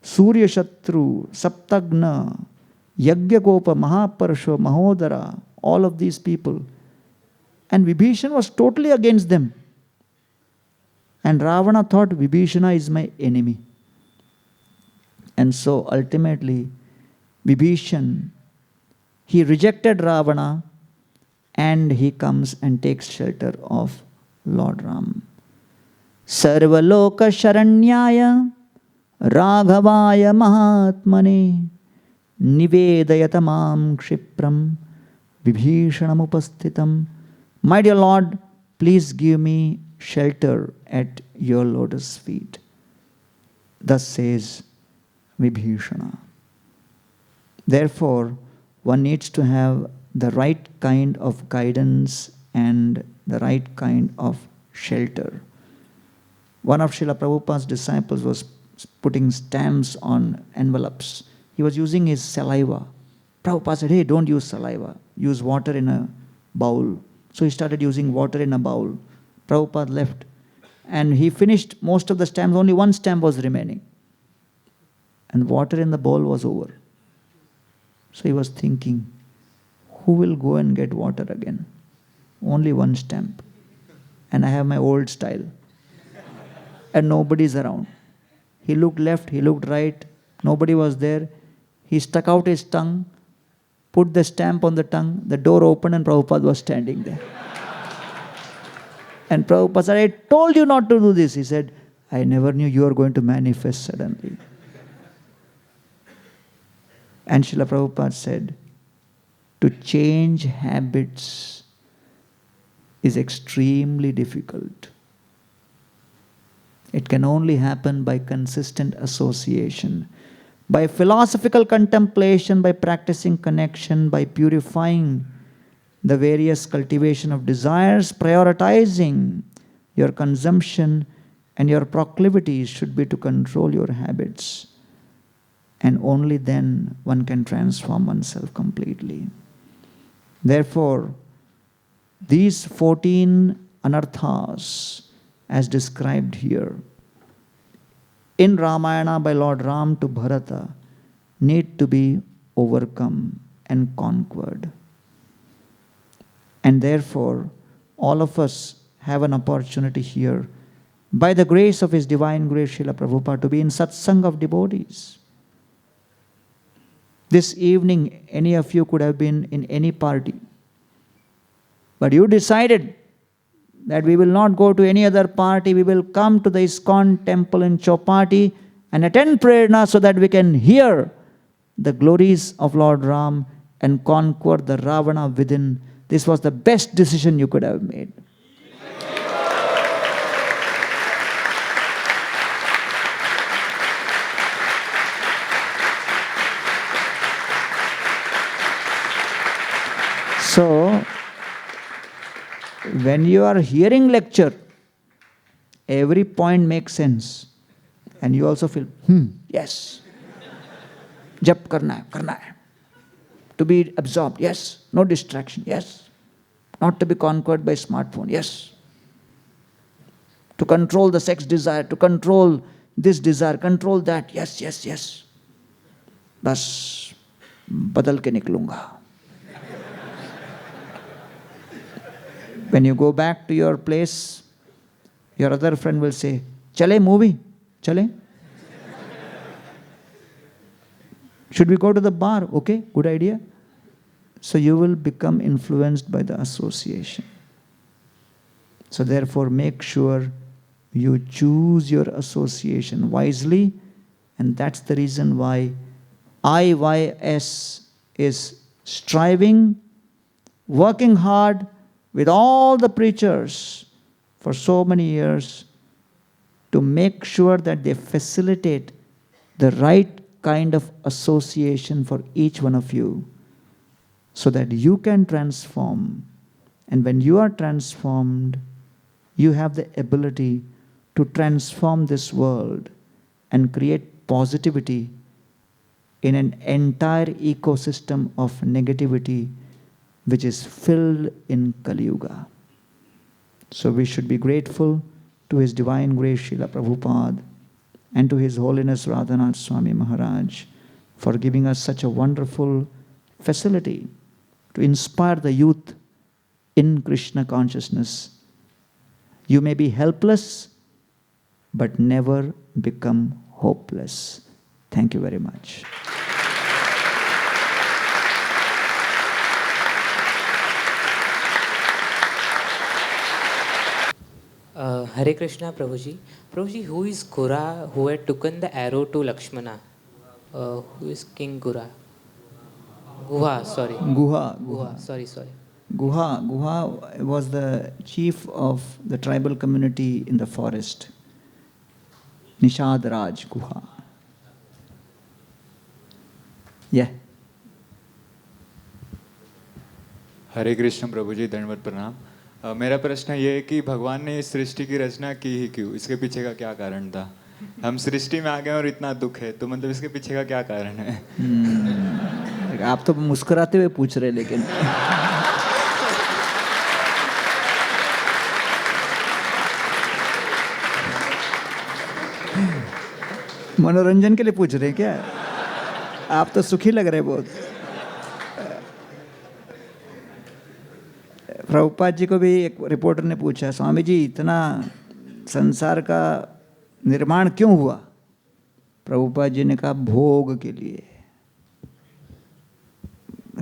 Speaker 1: Surya Shatru, Saptagna, Yagyagopa, Mahaparasho, Mahodara, all of these people. And Vibhishana was totally against them. And Ravana thought Vibhishana is my enemy. And so ultimately, Vibhishan, he rejected Ravana and he comes and takes shelter of Lord Ram. Sarvaloka Sharanyaya Raghavaya Mahatmane Nivedayatamam Kshipram Vibhishanam Upastitam. My dear Lord, please give me shelter at your lotus feet. Thus says Vibhishana. Therefore, one needs to have the right kind of guidance and the right kind of shelter. One of Srila Prabhupada's disciples was putting stamps on envelopes. He was using his saliva. Prabhupada said, hey, don't use saliva. Use water in a bowl. So he started using water in a bowl. Prabhupada left. And he finished most of the stamps. Only one stamp was remaining. And water in the bowl was over. So he was thinking, who will go and get water again? Only one stamp. And I have my old style. And nobody's around. He looked left, he looked right. Nobody was there. He stuck out his tongue, put the stamp on the tongue. The door opened and Prabhupada was standing there. And Prabhupada said, I told you not to do this. He said, I never knew you were going to manifest suddenly. And Srila Prabhupada said, to change habits is extremely difficult. It can only happen by consistent association, by philosophical contemplation, by practicing connection, by purifying the various cultivation of desires, prioritizing your consumption, and your proclivities should be to control your habits. And only then one can transform oneself completely. Therefore, these 14 anarthas, as described here in Ramayana by Lord Ram to Bharata, need to be overcome and conquered. And therefore, all of us have an opportunity here, by the grace of His Divine Grace, Srila Prabhupada, to be in satsang of devotees. This evening, any of you could have been in any party. But you decided that we will not go to any other party. We will come to the ISKCON temple in Chowpatty and attend Prerana so that we can hear the glories of Lord Ram and conquer the Ravana within. This was the best decision you could have made. So, when you are hearing lecture, every point makes sense. And you also feel, yes. Jap karna hai. To be absorbed, yes. No distraction, yes. Not to be conquered by smartphone, yes. To control the sex desire, to control this desire, control that, yes, yes, yes. बस बदल के निकलूंगा. When you go back to your place, your other friend will say, Chale movie, chale. Should we go to the bar? Okay, good idea. So you will become influenced by the association. So therefore make sure you choose your association wisely, and that's the reason why IYS is striving, working hard with all the preachers for so many years to make sure that they facilitate the right kind of association for each one of you so that you can transform. And when you are transformed, you have the ability to transform this world and create positivity in an entire ecosystem of negativity which is filled in Kali Yuga. So we should be grateful to His Divine Grace Srila Prabhupada and to His Holiness Radhanath Swami Maharaj for giving us such a wonderful facility to inspire the youth in Krishna consciousness. You may be helpless, but never become hopeless. Thank you very much.
Speaker 2: Hare Krishna, Prabhuji. Prabhuji, who is Gura who had taken the arrow to Lakshmana? Who is King Gura? Guha, sorry.
Speaker 1: Guha.
Speaker 2: Sorry.
Speaker 1: Guha was the chief of the tribal community in the forest. Nishad Raj Guha. Yeah.
Speaker 3: हरे कृष्ण प्रभु जी, दंडवत प्रणाम. मेरा प्रश्न ये है कि भगवान ने इस सृष्टि की रचना की ही क्यों? इसके पीछे का क्या कारण था? हम सृष्टि में आ गए और इतना दुख है, तो मतलब इसके पीछे का क्या कारण है?
Speaker 1: आप तो मुस्कुराते हुए पूछ रहे, लेकिन मनोरंजन के लिए पूछ रहे क्या? आप तो सुखी लग रहे बहुत. प्रभुपाद जी को भी एक रिपोर्टर ने पूछा, स्वामी जी इतना संसार का निर्माण क्यों हुआ? प्रभुपाद जी ने कहा, भोग के लिए.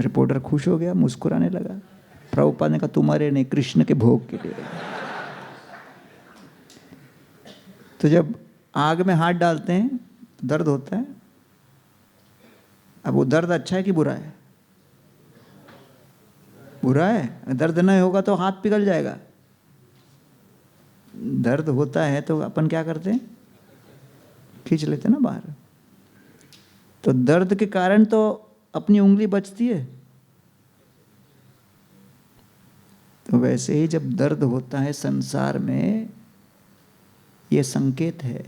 Speaker 1: रिपोर्टर खुश हो गया, मुस्कुराने लगा. प्रभुपाद ने कहा, तुम्हारे नहीं, कृष्ण के भोग के लिए. तो जब आग में हाथ डालते हैं तो दर्द होता है. अब वो दर्द अच्छा है कि बुरा है? बुरा है. दर्द नहीं होगा तो हाथ पिघल जाएगा. दर्द होता है तो अपन क्या करते हैं? खींच लेते हैं ना बाहर. तो दर्द के कारण तो अपनी उंगली बचती है. तो वैसे ही जब दर्द होता है संसार में, ये संकेत है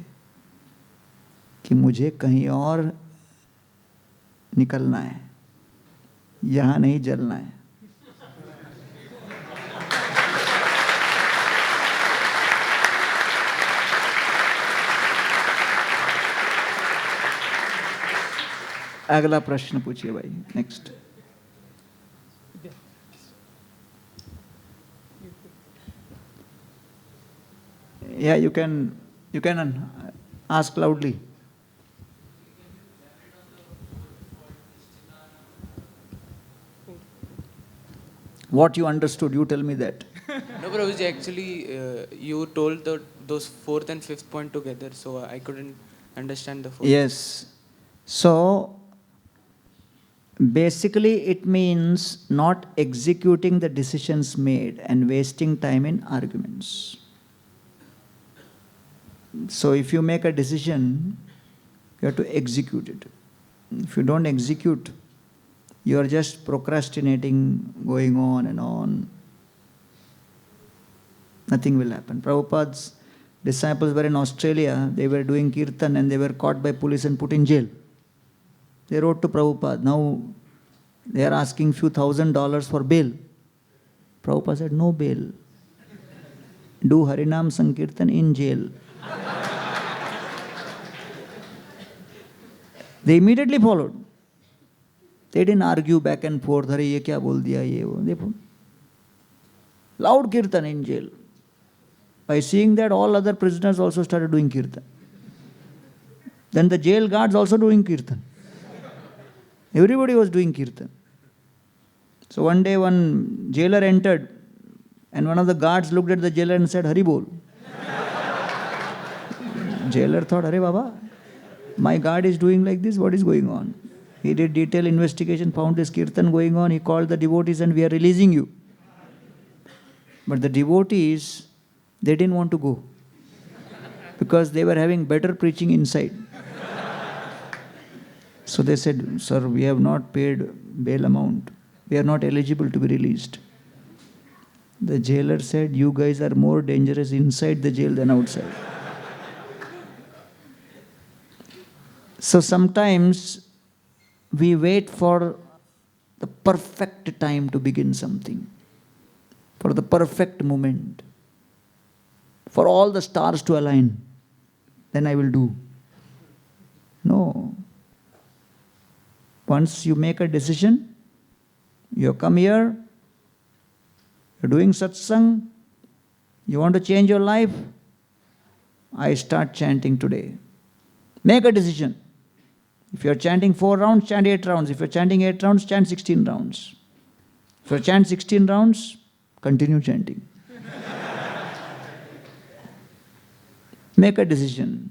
Speaker 1: कि मुझे कहीं और निकलना है, यहाँ नहीं जलना है. अगला प्रश्न पूछिए भाई. Next. Yeah, you can ask loudly. What you understood, you tell me that.
Speaker 4: No, Prabhuji, actually, you told those fourth and fifth point together, so I couldn't understand the fourth.
Speaker 1: Yes. So, basically it means not executing the decisions made and wasting time in arguments. So if you make a decision, you have to execute it. If you don't execute, you are just procrastinating, going on and on. Nothing will happen. Prabhupada's disciples were in Australia, they were doing kirtan and they were caught by police and put in jail. They wrote to Prabhupada. Now they are asking few $1,000 for bail. Prabhupada said, no bail. Do Harinam Sankirtan in jail. They immediately followed. They didn't argue back and forth. Hare, ye kya bol diya, ye wo. They loud kirtan in jail. By seeing that, all other prisoners also started doing kirtan. Then the jail guards also doing kirtan. Everybody was doing kirtan. So one day one jailer entered and one of the guards looked at the jailer and said, Hari bol. Jailer thought, Hare Baba, my guard is doing like this, what is going on? He did detailed investigation, found this kirtan going on, he called the devotees and we are releasing you. But the devotees, they didn't want to go because they were having better preaching inside. So they said, sir, we have not paid bail amount. We are not eligible to be released. The jailer said, you guys are more dangerous inside the jail than outside. So sometimes we wait for the perfect time to begin something, for the perfect moment, for all the stars to align, then I will do. No. Once you make a decision, you come here, you're doing satsang, you want to change your life, I start chanting today. Make a decision. If you're chanting 4 rounds, chant 8 rounds. If you're chanting 8 rounds, chant 16 rounds. If you chant 16 rounds, continue chanting. Make a decision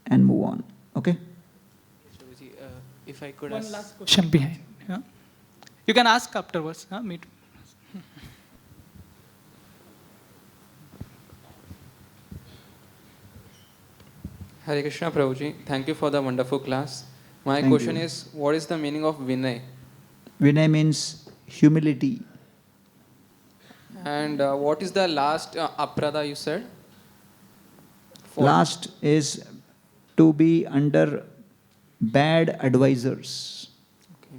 Speaker 1: and move on. Okay?
Speaker 4: Prabhuji, if I could
Speaker 5: One
Speaker 4: ask...
Speaker 5: last question behind. Yeah. You can ask afterwards. Me too.
Speaker 4: Hare Krishna Prabhuji, thank you for the wonderful class. My
Speaker 1: Thank
Speaker 4: question
Speaker 1: you.
Speaker 4: is, what is the meaning of Vinay?
Speaker 1: Vinay means humility.
Speaker 4: And what is the last aprada you said?
Speaker 1: Last is to be under bad advisors.
Speaker 4: Okay.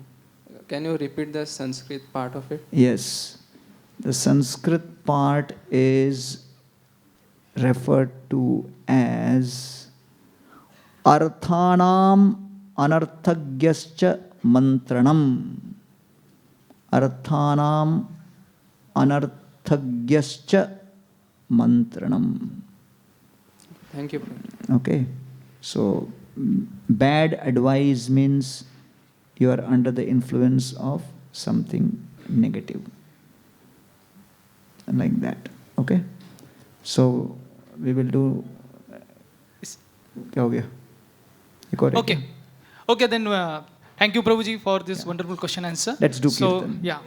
Speaker 4: Can you repeat the Sanskrit part of it?
Speaker 1: Yes. The Sanskrit part is referred to as Arthanam Anarthagyascha Mantranam. Arthanam Anarthagyascha Mantranam.
Speaker 4: Thank you, Prabhuji.
Speaker 1: Okay. So, bad advice means you are under the influence of something negative. Like that. Okay? So, we will do. क्या हो गया? एक और है
Speaker 5: Okay.
Speaker 1: क्या?
Speaker 5: Okay, then thank you, Prabhuji, for this wonderful question answer.
Speaker 1: Let's do
Speaker 5: So,
Speaker 1: kirtan.
Speaker 5: yeah.